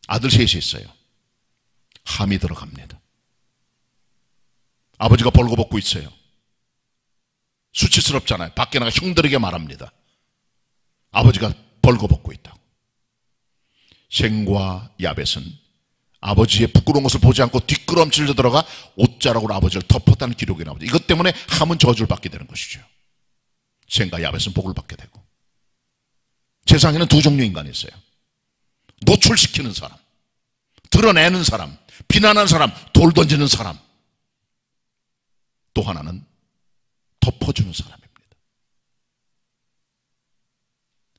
아들 셋이 있어요. 함이 들어갑니다. 아버지가 벌거벗고 있어요. 수치스럽잖아요. 밖에 나가 형들에게 말합니다. 아버지가 벌거벗고 있다고. 셈과 야벳은 아버지의 부끄러운 것을 보지 않고 뒷걸음질로 들어가 옷자락으로 아버지를 덮었다는 기록이 나옵니다. 이것 때문에 함은 저주를 받게 되는 것이죠. 셈과 야벳은 복을 받게 되고. 세상에는 두 종류의 인간이 있어요. 노출시키는 사람, 드러내는 사람, 비난하는 사람, 돌 던지는 사람. 또 하나는 덮어주는 사람입니다.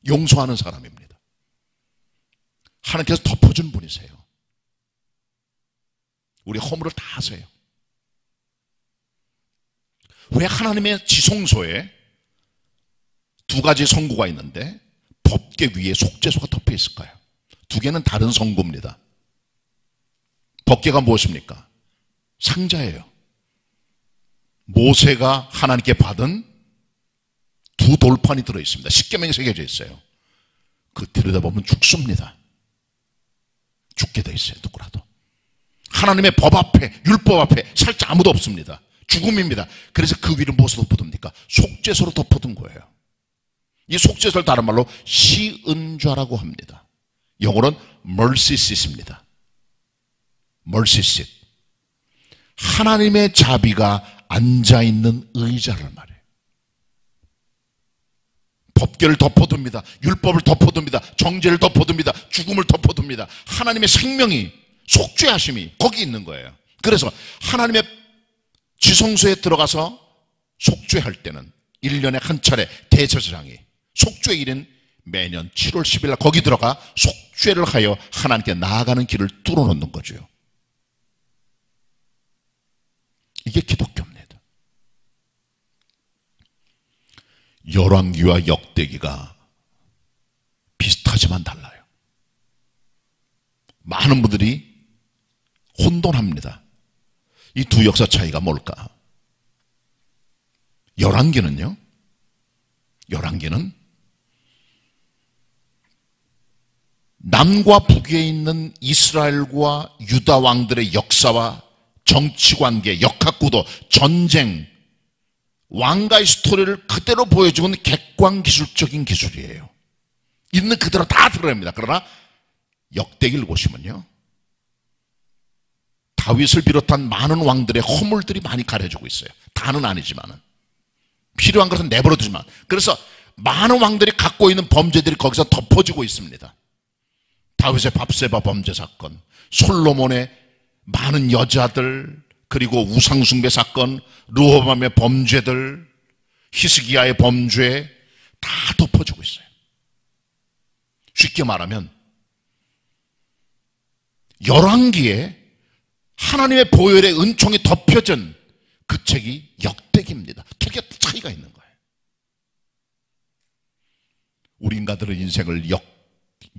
용서하는 사람입니다. 하나님께서 덮어준 분이세요. 우리 허물을 다 아세요. 왜 하나님의 지성소에 두 가지 성구가 있는데 법궤 위에 속죄소가 덮여 있을까요? 두 개는 다른 성구입니다. 법궤가 무엇입니까? 상자예요. 모세가 하나님께 받은 두 돌판이 들어있습니다. 십계명이 새겨져 있어요. 그 들여다보면 죽습니다. 죽게 돼 있어요. 누구라도. 하나님의 법 앞에, 율법 앞에 살짝 아무도 없습니다. 죽음입니다. 그래서 그 위를 무엇으로 덮어둡니까? 속죄소로 덮어둔 거예요. 이 속죄소를 다른 말로 시은좌라고 합니다. 영어로는 mercy seat입니다. mercy seat. 하나님의 자비가 앉아있는 의자를 말해요. 법궤를 덮어둡니다. 율법을 덮어둡니다. 정죄를 덮어둡니다. 죽음을 덮어둡니다. 하나님의 생명이, 속죄하심이 거기 있는 거예요. 그래서 하나님의 지성소에 들어가서 속죄할 때는 1년에 한 차례 대제사장이 속죄일인 매년 7월 10일 날 거기 들어가 속죄를 하여 하나님께 나아가는 길을 뚫어놓는 거죠. 이게 기독교입니다. 열왕기와 역대기가 비슷하지만 달라요. 많은 분들이 혼돈합니다. 이 두 역사 차이가 뭘까? 열왕기는요, 열왕기는 남과 북에 있는 이스라엘과 유다 왕들의 역사와 정치관계, 역학구도, 전쟁, 왕가의 스토리를 그대로 보여주는 객관기술적인 기술이에요. 있는 그대로 다 드러냅니다. 그러나 역대기를 보시면요, 다윗을 비롯한 많은 왕들의 허물들이 많이 가려지고 있어요. 다는 아니지만은 필요한 것은 내버려두지만, 그래서 많은 왕들이 갖고 있는 범죄들이 거기서 덮어지고 있습니다. 다윗의 밥세바 범죄 사건, 솔로몬의 많은 여자들, 그리고 우상숭배 사건, 르호밤의 범죄들, 히스기야의 범죄 다 덮어지고 있어요. 쉽게 말하면 열왕기에 하나님의 보혈의 은총이 덮여진 그 책이 역대기입니다. 되게 참 우리 인간들은 인생을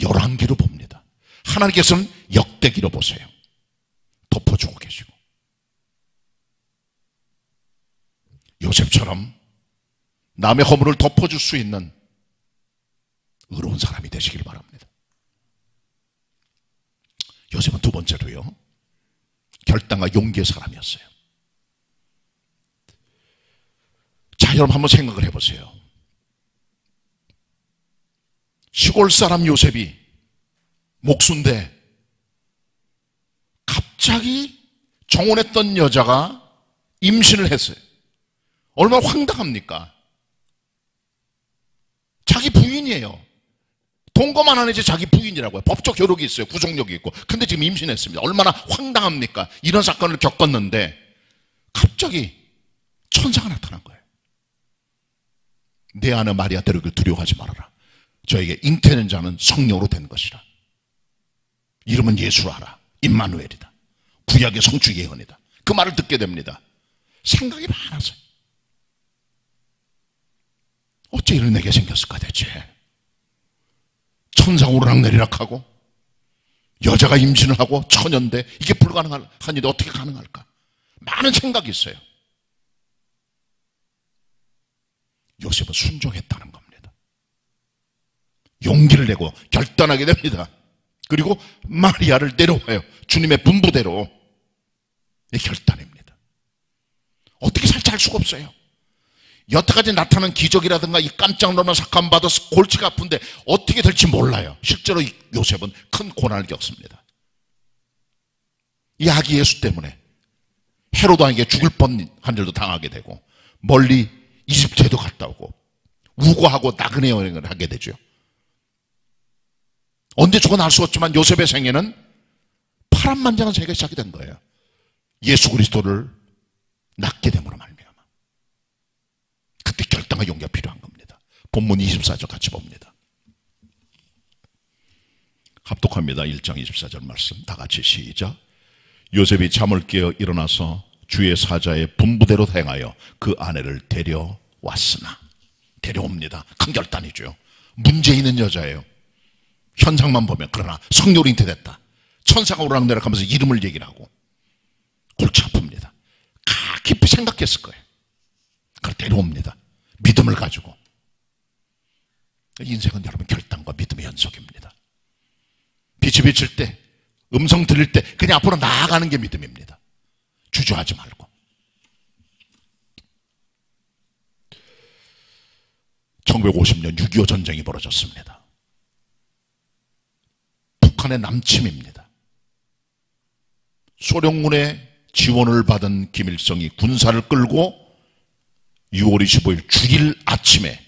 열왕기로 봅니다. 하나님께서는 역대기로 보세요. 덮어주고 계시고. 요셉처럼 남의 허물을 덮어줄 수 있는 의로운 사람이 되시길 바랍니다. 요셉은 두 번째로요, 결단과 용기의 사람이었어요. 자, 여러분 한번 생각을 해보세요. 시골 사람 요셉이 목수인데 갑자기 정혼했던 여자가 임신을 했어요. 얼마나 황당합니까? 자기 부인이에요. 동거만 하는지 자기 부인이라고요. 법적 효력이 있어요. 구속력이 있고. 근데 지금 임신했습니다. 얼마나 황당합니까? 이런 사건을 겪었는데 갑자기 천사가 나타난 거예요. 내 아내 마리아 데려오길 두려워하지 말아라. 저에게 잉태는 자는 성령으로 된 것이라. 이름은 예수로 하라. 임마누엘이다. 구약의 성취 예언이다. 그 말을 듣게 됩니다. 생각이 많았어요. 어째 이런 내게 생겼을까 대체? 천사가 오르락내리락하고 여자가 임신을 하고 처녀인데 이게 불가능한 일이 어떻게 가능할까? 많은 생각이 있어요. 요셉은 순종했다는 겁니다. 용기를 내고 결단하게 됩니다. 그리고 마리아를 데려와요. 주님의 분부대로. 이 결단입니다. 어떻게 살지 알 수가 없어요. 여태까지 나타난 기적이라든가 이 깜짝 놀라는 사건 받아서 골치가 아픈데 어떻게 될지 몰라요. 실제로 요셉은 큰 고난을 겪습니다. 이 아기 예수 때문에 헤로드 왕에게 죽을 뻔한 일도 당하게 되고 멀리 이집트에도 갔다 오고 우고하고 나그네 여행을 하게 되죠. 언제 죽어나 알 수 없지만 요셉의 생애는 파란만장한 세계가 시작이 된 거예요. 예수 그리스도를 낳게 됨으로 말미암아. 그때 결단과 용기가 필요한 겁니다. 본문 24절 같이 봅니다. 합독합니다. 1장 24절 말씀 다 같이 시작. 요셉이 잠을 깨어 일어나서 주의 사자의 분부대로 행하여 그 아내를 데려왔으나. 데려옵니다. 큰 결단이죠. 문제 있는 여자예요. 현상만 보면. 그러나 성령으로 잉태됐다. 천사가 오르락내리락하면서 이름을 얘기를 하고 골치 아픕니다. 깊이 생각했을 거예요. 그걸 데려옵니다. 믿음을 가지고. 인생은 여러분 결단과 믿음의 연속입니다. 빛이 비칠 때, 음성 들릴 때 그냥 앞으로 나아가는 게 믿음입니다. 주저하지 말고. 1950년 6.25 전쟁이 벌어졌습니다. 북한의 남침입니다. 소련군의 지원을 받은 김일성이 군사를 끌고 6월 25일 주일 아침에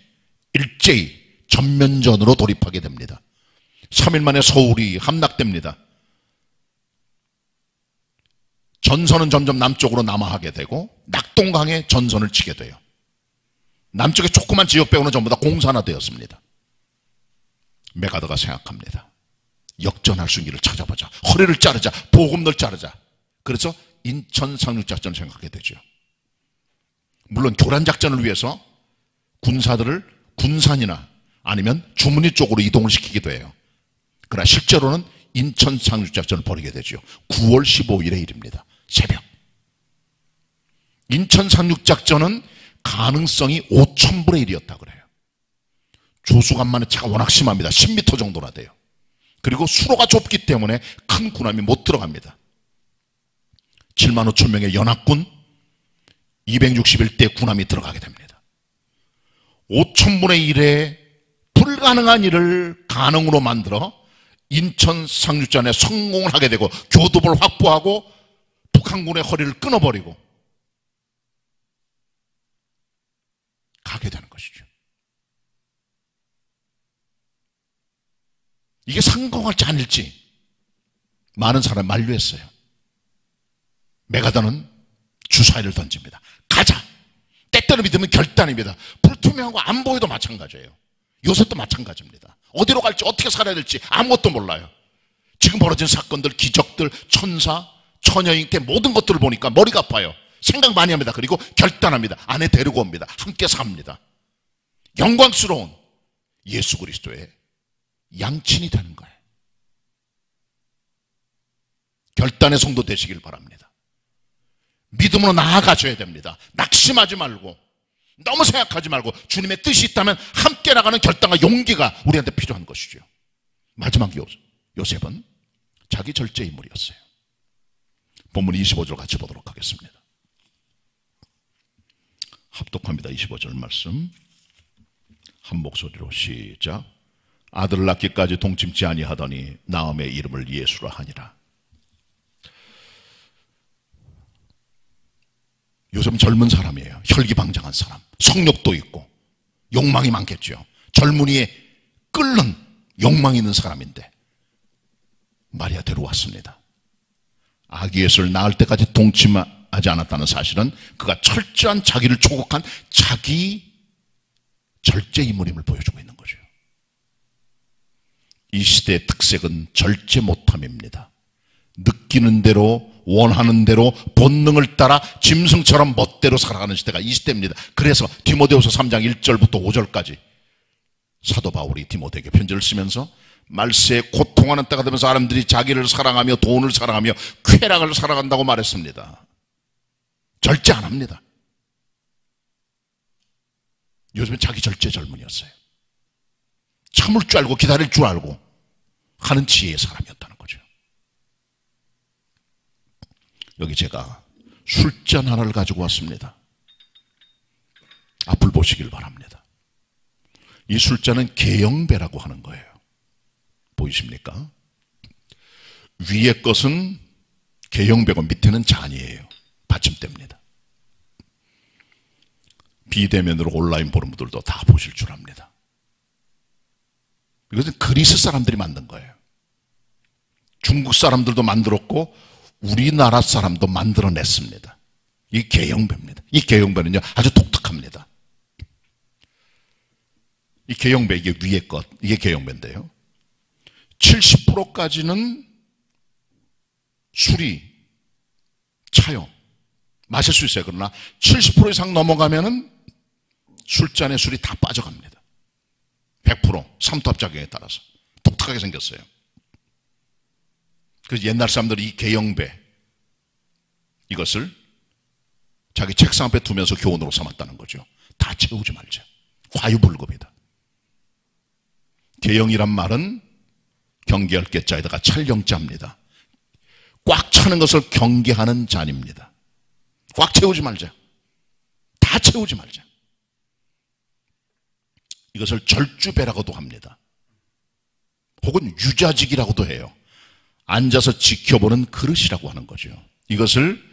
일제히 전면전으로 돌입하게 됩니다. 3일 만에 서울이 함락됩니다. 전선은 점점 남쪽으로 남하하게 되고 낙동강에 전선을 치게 돼요. 남쪽의 조그만 지역 빼고는 전부 다 공산화되었습니다. 메가더가 생각합니다. 역전할 수 있는 길을 찾아보자. 허리를 자르자. 보급로를 자르자. 그래서 인천 상륙작전을 생각하게 되죠. 물론 교란작전을 위해서 군사들을 군산이나 아니면 주문리 쪽으로 이동을 시키기도 해요. 그러나 실제로는 인천 상륙작전을 벌이게 되죠. 9월 15일의 일입니다. 새벽. 인천 상륙작전은 가능성이 5,000분의 1이었다고 그래요. 조수간만의 차가 워낙 심합니다. 10m 정도나 돼요. 그리고 수로가 좁기 때문에 큰 군함이 못 들어갑니다. 7만 5천 명의 연합군 261대 군함이 들어가게 됩니다. 5,000분의 1의 불가능한 일을 가능으로 만들어 인천 상륙전에 성공을 하게 되고 교두보를 확보하고 북한군의 허리를 끊어버리고 가게 되는 것이죠. 이게 성공할지 아닐지 많은 사람이 만류했어요. 메가더는 주사위를 던집니다. 가자. 때때로 믿으면 결단입니다. 불투명하고 안 보여도 마찬가지예요. 요새도 마찬가지입니다. 어디로 갈지 어떻게 살아야 될지 아무것도 몰라요. 지금 벌어진 사건들, 기적들, 천사, 처녀잉태 모든 것들을 보니까 머리가 아파요. 생각 많이 합니다. 그리고 결단합니다. 아내 데리고 옵니다. 함께 삽니다. 영광스러운 예수 그리스도의 양친이 되는 거예요. 결단의 성도 되시길 바랍니다. 믿음으로 나아가셔야 됩니다. 낙심하지 말고, 너무 생각하지 말고, 주님의 뜻이 있다면 함께 나가는 결단과 용기가 우리한테 필요한 것이죠. 마지막 요셉은 자기 절제 인물이었어요. 본문 25절 같이 보도록 하겠습니다. 합독합니다. 25절 말씀 한 목소리로 시작. 아들을 낳기까지 동침치 아니하더니 나음의 이름을 예수라 하니라. 요즘 젊은 사람이에요. 혈기방장한 사람, 성욕도 있고 욕망이 많겠죠. 젊은이에 끓는 욕망이 있는 사람인데 마리아 데려왔습니다. 아기 예수를 낳을 때까지 동침하지 않았다는 사실은 그가 철저한 자기를 초국한 자기 절제 인물임을 보여주고 있는 거죠. 이 시대의 특색은 절제 못함입니다. 느끼는 대로, 원하는 대로, 본능을 따라 짐승처럼 멋대로 살아가는 시대가 이 시대입니다. 그래서 디모데후서 3장 1절부터 5절까지 사도 바울이 디모데에게 편지를 쓰면서 말세에 고통하는 때가 되면 사람들이 자기를 사랑하며 돈을 사랑하며 쾌락을 사랑한다고 말했습니다. 절제 안 합니다. 요즘에 자기 절제 젊은이였어요. 참을 줄 알고 기다릴 줄 알고 하는 지혜의 사람이었다는 거죠. 여기 제가 술잔 하나를 가지고 왔습니다. 앞을 보시길 바랍니다. 이 술잔은 계영배라고 하는 거예요. 보이십니까? 위에 것은 계영배고 밑에는 잔이에요. 받침대입니다. 비대면으로 온라인 보는 분들도 다 보실 줄 압니다. 이것은 그리스 사람들이 만든 거예요. 중국 사람들도 만들었고 우리나라 사람도 만들어냈습니다. 이 계영배입니다. 이 계영배는요 아주 독특합니다. 이 계영배, 이게 위에 것, 이게 계영배인데요 70%까지는 술이 차요. 마실 수 있어요. 그러나 70% 이상 넘어가면은 술잔에 술이 다 빠져갑니다. 100% 삼투압작용에 따라서 독특하게 생겼어요. 그래서 옛날 사람들이 이 계영배 이것을 자기 책상 앞에 두면서 교훈으로 삼았다는 거죠. 다 채우지 말자. 과유불급이다. 계영이란 말은 경계할 계자에다가 찰영자입니다. 꽉 차는 것을 경계하는 잔입니다. 꽉 채우지 말자. 다 채우지 말자. 이것을 절주배라고도 합니다. 혹은 유자직이라고도 해요. 앉아서 지켜보는 그릇이라고 하는 거죠. 이것을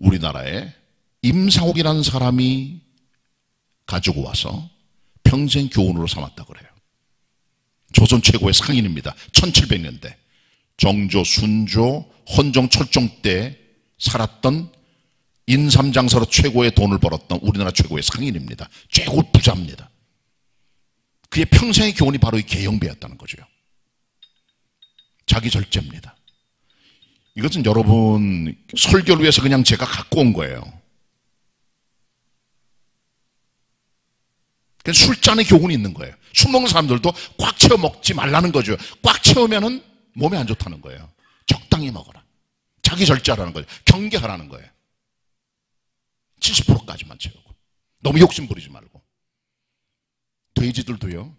우리나라에 임상옥이라는 사람이 가지고 와서 평생 교훈으로 삼았다고 그래요. 조선 최고의 상인입니다. 1700년대 정조, 순조, 헌종, 철종 때 살았던 인삼장사로 최고의 돈을 벌었던 우리나라 최고의 상인입니다. 최고 부자입니다. 그의 평생의 교훈이 바로 이 계영배였다는 거죠. 자기 절제입니다. 이것은 여러분 설교를 위해서 그냥 제가 갖고 온 거예요. 술잔에 교훈이 있는 거예요. 술 먹는 사람들도 꽉 채워 먹지 말라는 거죠. 꽉 채우면은 몸에 안 좋다는 거예요. 적당히 먹어라. 자기 절제하라는 거죠. 경계하라는 거예요. 70%까지만 채우고 너무 욕심 부리지 말고. 돼지들도요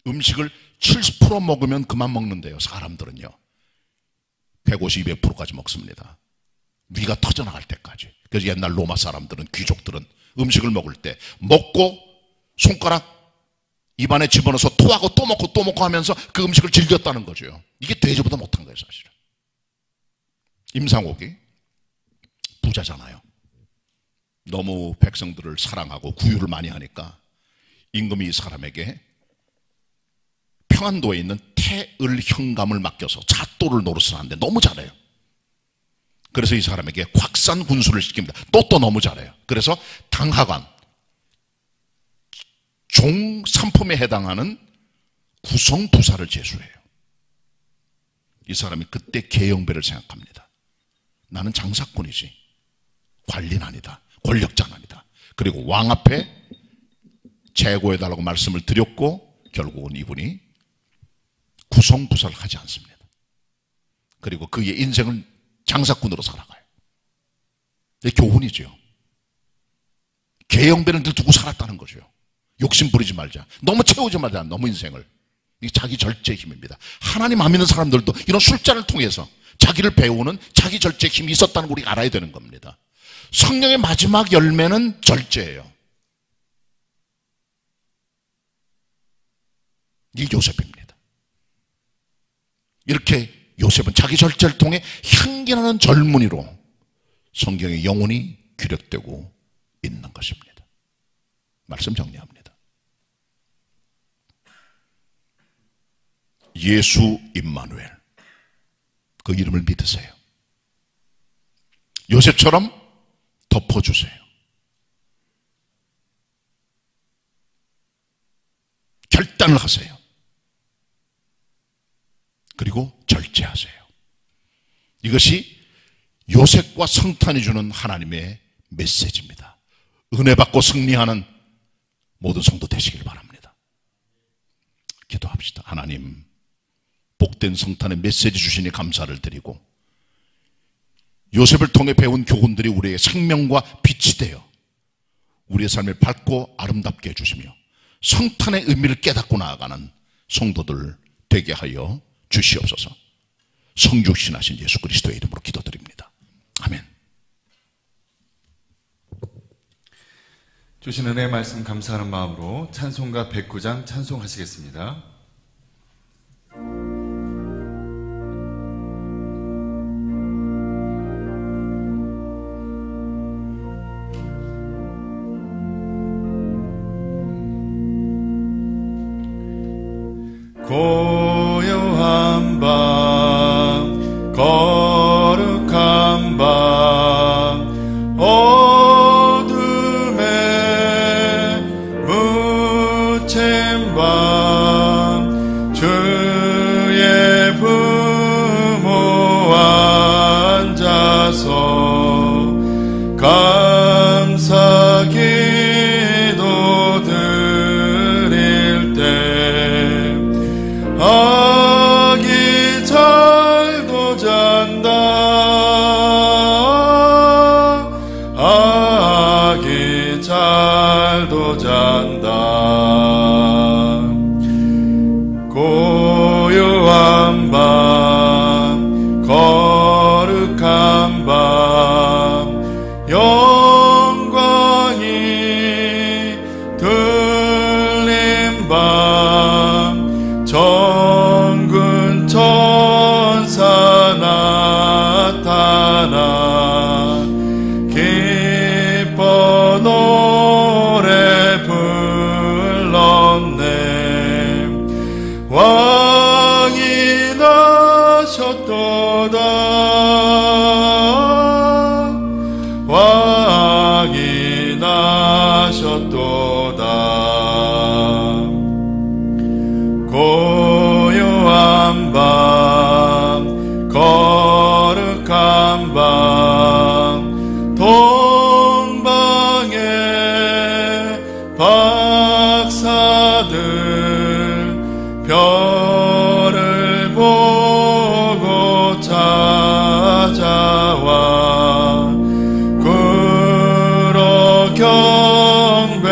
음식을 70% 먹으면 그만 먹는데요. 사람들은요 150, 200%까지 먹습니다. 위가 터져나갈 때까지. 그래서 옛날 로마 사람들은, 귀족들은 음식을 먹을 때 먹고 손가락 입안에 집어넣어서 토하고 또 먹고 하면서 그 음식을 즐겼다는 거죠. 이게 돼지보다 못한 거예요 사실은. 임상옥이 부자잖아요. 너무 백성들을 사랑하고 구유를 많이 하니까 임금이 이 사람에게 평안도에 있는 태을 현감을 맡겨서 잣도를 노릇을 하는데 너무 잘해요. 그래서 이 사람에게 곽산 군수를 시킵니다. 또 너무 잘해요. 그래서 당하관 종 3품에 해당하는 구성부사를 제수해요. 이 사람이 그때 계영배를 생각합니다. 나는 장사꾼이지 관리는 아니다. 권력자는 아니다. 그리고 왕 앞에 재고해달라고 말씀을 드렸고 결국은 이분이 구성구설하지 않습니다. 그리고 그의 인생을 장사꾼으로 살아가요. 이게 교훈이죠. 개영배를 늘 두고 살았다는 거죠. 욕심 부리지 말자. 너무 채우지 말자. 너무 인생을. 이게 자기 절제의 힘입니다. 하나님 안 믿는 사람들도 이런 술잔을 통해서 자기를 배우는 자기 절제의 힘이 있었다는 걸 우리가 알아야 되는 겁니다. 성령의 마지막 열매는 절제예요. 이게 요셉입니다. 이렇게 요셉은 자기 절제를 통해 향기나는 젊은이로 성경의 영혼이 기록되고 있는 것입니다. 말씀 정리합니다. 예수 임마누엘, 그 이름을 믿으세요. 요셉처럼 덮어주세요. 결단을 하세요. 그리고 절제하세요. 이것이 요셉과 성탄이 주는 하나님의 메시지입니다. 은혜 받고 승리하는 모든 성도 되시길 바랍니다. 기도합시다. 하나님, 복된 성탄의 메시지 주시니 감사를 드리고 요셉을 통해 배운 교훈들이 우리의 생명과 빛이 되어 우리의 삶을 밝고 아름답게 해주시며 성탄의 의미를 깨닫고 나아가는 성도들 되게 하여 주시옵소서. 성육신하신 예수 그리스도의 이름으로 기도드립니다. 아멘. 주신 은혜의 말씀 감사하는 마음으로 찬송가 109장 찬송하시겠습니다. 고요한 밤 거룩한 밤 어둠에 묻힌 밤 주의 부모 앉아서 감사 기도 드릴 때 아기 잘도 잔다 아기 잘도 잔다 고요한 밤 거룩한 밤 영광이 들린 밤 정군 천사 나타나 기뻐 노래 불렀네 왕이 나셨도다 왕이 나셨도다 고요한 밤 거룩한 밤 동방의 박사들 별을 보고 찾아와 그러 경배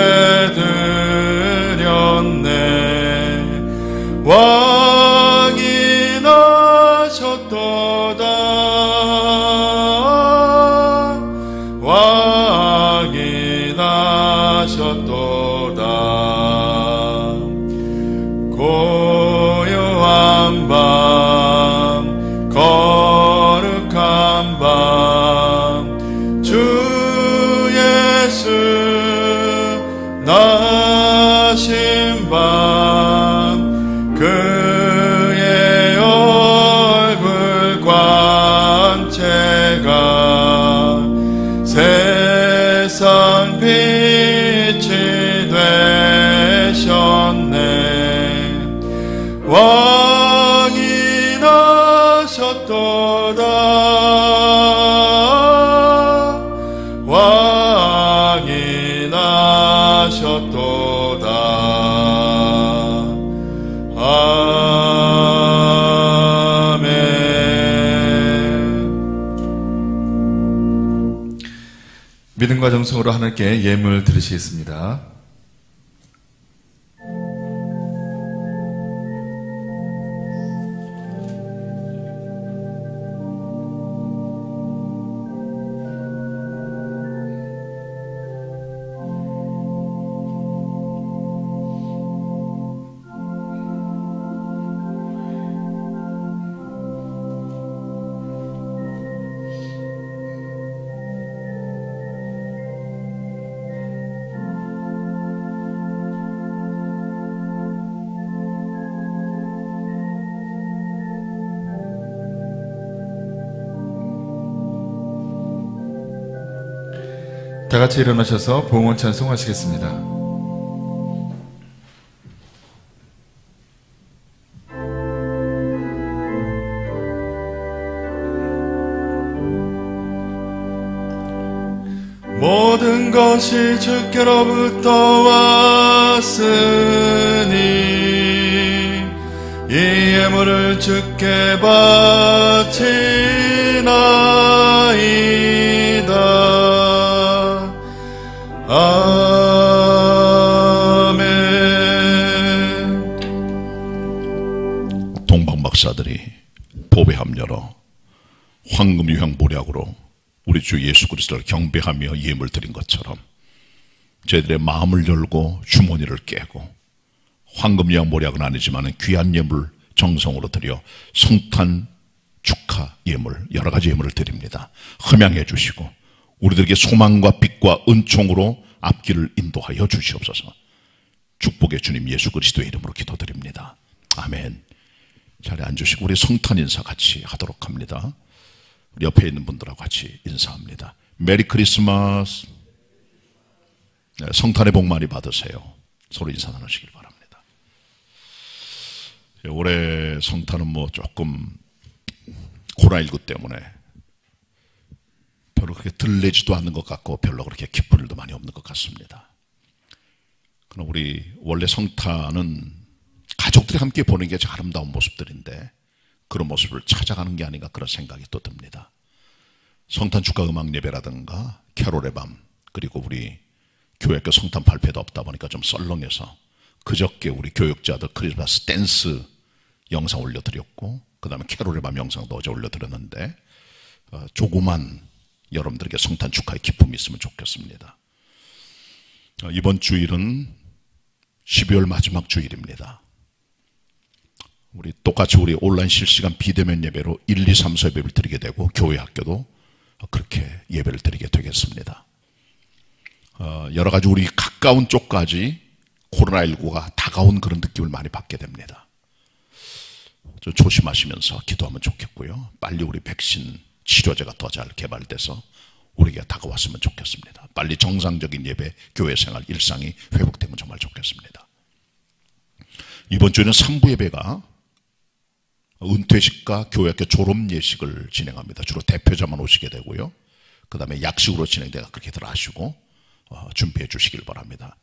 드렸네 왕이 나셨도다 왕이 나셨도다 고요한 밤 거룩한 밤 주 예수 나신 밤 그의 얼굴 광채가 세상 빛이 되셨네 왕이 나셨도다 왕이 나셨도다 믿음과 정성으로 하나님께 예물 드리시겠습니다. 다 같이 일어나셔서 봉헌 찬송하시겠습니다. 모든 것이 주께로부터 왔으니 이 예물을 주께 바치나이다. 아멘. 동방 박사들이 법에 합려로 황금 유향 보약으로 우리 주 예수 그리스도를 경배하며 예물 드린 것처럼 저희들의 마음을 열고 주머니를 깨고 황금 유향 보약은 아니지만 귀한 예물 정성으로 드려 성탄 축하 예물 여러 가지 예물을 드립니다. 흠양해 주시고 우리들에게 소망과 빛과 은총으로 앞길을 인도하여 주시옵소서. 축복의 주님 예수 그리스도의 이름으로 기도드립니다. 아멘. 자리에 앉으시고 우리 성탄 인사 같이 하도록 합니다. 우리 옆에 있는 분들하고 같이 인사합니다. 메리 크리스마스. 네, 성탄의 복 많이 받으세요. 서로 인사 나누시길 바랍니다. 올해 성탄은 조금 코로나19 때문에 별로 그렇게 들리지도 않는 것 같고 별로 그렇게 기쁜 일도 많이 없는 것 같습니다. 그럼 우리 원래 성탄은 가족들이 함께 보는 게 아름다운 모습들인데 그런 모습을 찾아가는 게 아닌가 그런 생각이 또 듭니다. 성탄 축하 음악 예배라든가 캐롤의 밤 그리고 우리 교회학교 성탄 발표도 없다 보니까 좀 썰렁해서 그저께 우리 교육자들 크리스마스 댄스 영상 올려드렸고 그 다음에 캐롤의 밤 영상도 어제 올려드렸는데 조그만 여러분들에게 성탄 축하의 기쁨이 있으면 좋겠습니다. 이번 주일은 12월 마지막 주일입니다. 우리 똑같이 우리 온라인 실시간 비대면 예배로 1, 2, 3, 4 예배를 드리게 되고 교회 학교도 그렇게 예배를 드리게 되겠습니다. 여러 가지 우리 가까운 쪽까지 코로나19가 다가온 그런 느낌을 많이 받게 됩니다. 좀 조심하시면서 기도하면 좋겠고요. 빨리 우리 백신 치료제가 더 잘 개발돼서 우리에게 다가왔으면 좋겠습니다. 빨리 정상적인 예배, 교회 생활, 일상이 회복되면 정말 좋겠습니다. 이번 주에는 3부 예배가 은퇴식과 교회학교 졸업 예식을 진행합니다. 주로 대표자만 오시게 되고요. 그 다음에 약식으로 진행되가 그렇게들 아시고 준비해 주시길 바랍니다.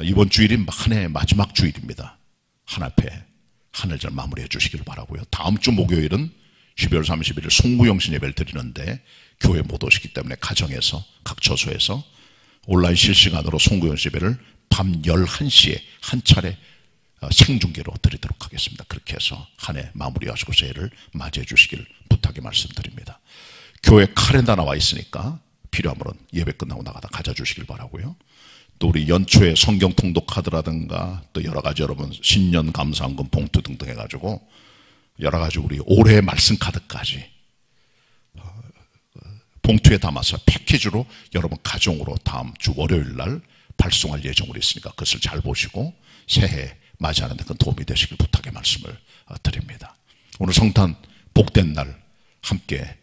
이번 주일이 한 해 마지막 주일입니다. 한 앞에 한 해 잘 마무리해 주시길 바라고요. 다음 주 목요일은 12월 31일 송구영신 예배를 드리는데 교회 못 오시기 때문에 가정에서 각 처소에서 온라인 실시간으로 송구영신 예배를 밤 11시에 한 차례 생중계로 드리도록 하겠습니다. 그렇게 해서 한 해 마무리하시고 새해를 맞이해 주시길 부탁의 말씀드립니다. 교회 카렌다 나와 있으니까 필요하면 예배 끝나고 나가다 가져주시길 바라고요. 또 우리 연초에 성경 통독 카드라든가 또 여러 가지 여러분 신년 감사헌금 봉투 등등 해가지고 여러 가지 우리 올해 말씀 카드까지 봉투에 담아서 패키지로 여러분 가정으로 다음 주 월요일 날 발송할 예정으로 있으니까 그것을 잘 보시고 새해 맞이하는 데 큰 도움이 되시길 부탁의 말씀을 드립니다. 오늘 성탄 복된 날 함께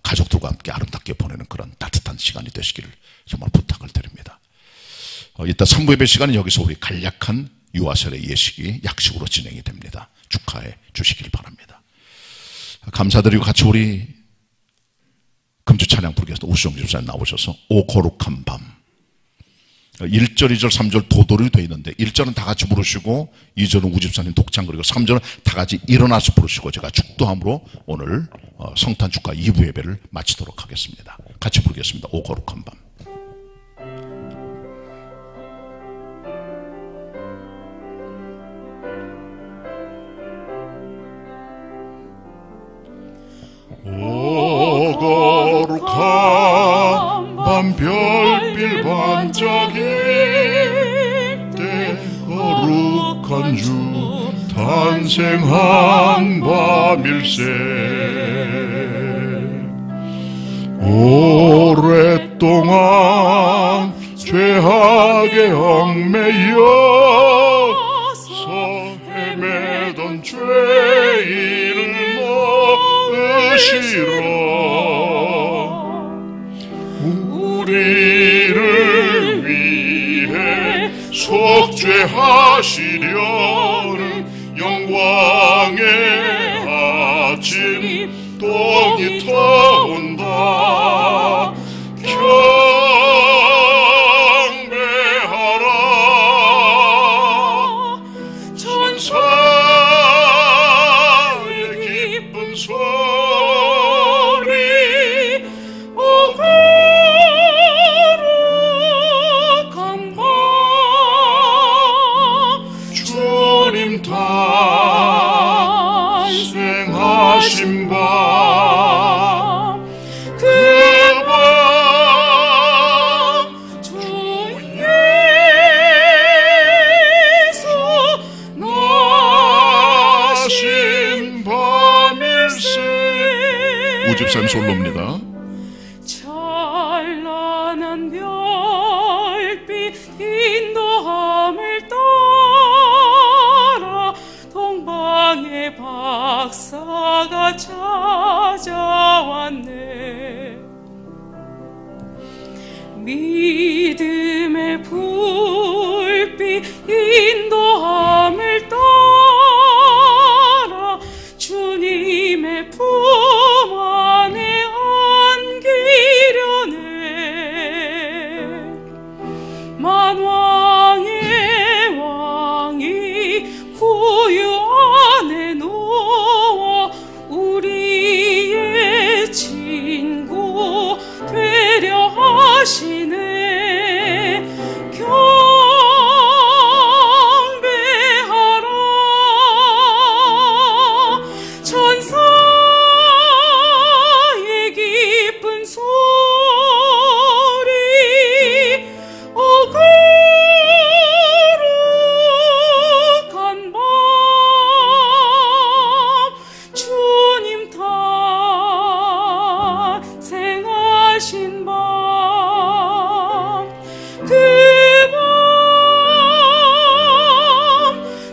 가족들과 함께 아름답게 보내는 그런 따뜻한 시간이 되시기를 정말 부탁을 드립니다. 이따 3부 예배 시간은 여기서 우리 간략한 유아세례 예식이 약식으로 진행이 됩니다. 축하해 주시길 바랍니다. 감사드리고 같이 우리 금주 찬양 부르겠습니다. 우수정 집사님 나오셔서 오 거룩한 밤 1절, 2절, 3절 도도로 되어 있는데 1절은 다 같이 부르시고 2절은 우집사님 독창 그리고 3절은 다 같이 일어나서 부르시고 제가 축도함으로 오늘 성탄 축하 2부 예배를 마치도록 하겠습니다. 같이 부르겠습니다. 오 거룩한 밤. 탄생한 밤일세 오랫동안 죄악에 얽매여서 헤매던 죄인을 넣으시러 우리를 위해 속죄하시려는 영광의 아침 동이 터온다. 경배하라 천사의 기쁜 소리 오 거룩한 밤 주님 탄생하신 밤 그 밤 주 예수 나신 밤일세. 우집산 솔로입니다. 찬란한 별빛 인도함을 따라 동방의 박사가 찾아왔네. 믿음의 불빛 인도함을 따라 주님의 품 안에 안기려네. 만왕의 왕이 구유 안에 누워 우리의 친구 되려 하시네. 경배하라 천사의 기쁜 소리 오 거룩한 밤 주님 탄생하신 밤 그 밤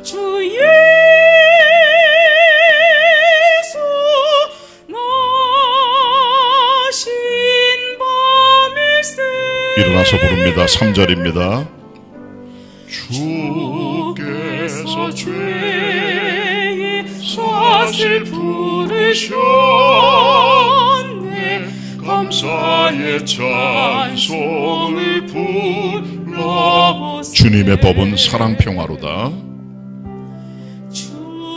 주 예수 나신 밤일세. 일어나서 부릅니다. 3절입니다. 주께서 죄의 샷을 부르셨네. 감사의 찬송을 불러보세. 주님의 법은 사랑 평화로다.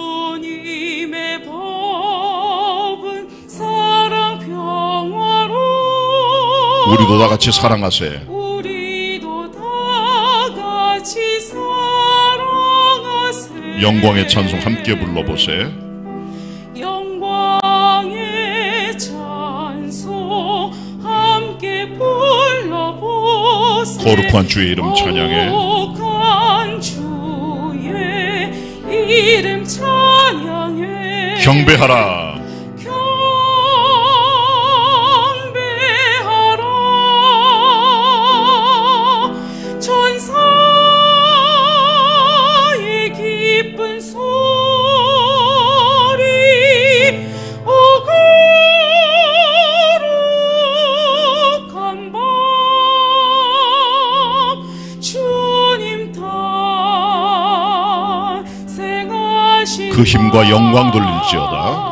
주님의 법은 사랑 평화로. 우리도 다 같이 사랑하세. 우리도 다 같이 사랑하세. 영광의 찬송 함께 불러보세. 영광의 찬송 함께 불러보세. 거룩한 주의 이름 찬양해. 거룩한 주의 이름 찬양해. 경배하라 경배하라 천사의 기쁜 소리 오 거룩한 밤 주님 탄생하신 그 힘과 영광 돌릴지어다.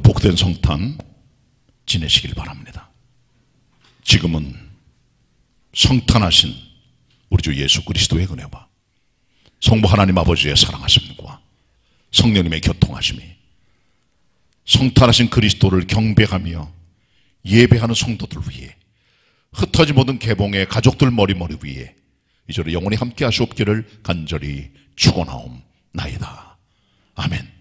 복된 성탄 지내시길 바랍니다. 지금은 성탄하신 우리 주 예수 그리스도의 은혜와 성부 하나님 아버지의 사랑하심과 성령님의 교통하심이 성탄하신 그리스도를 경배하며 예배하는 성도들 위해 흩어진 모든 개봉의 가족들 머리 위에 이제로 영원히 함께 하시옵기를 간절히 축원하옵나이다. 아멘.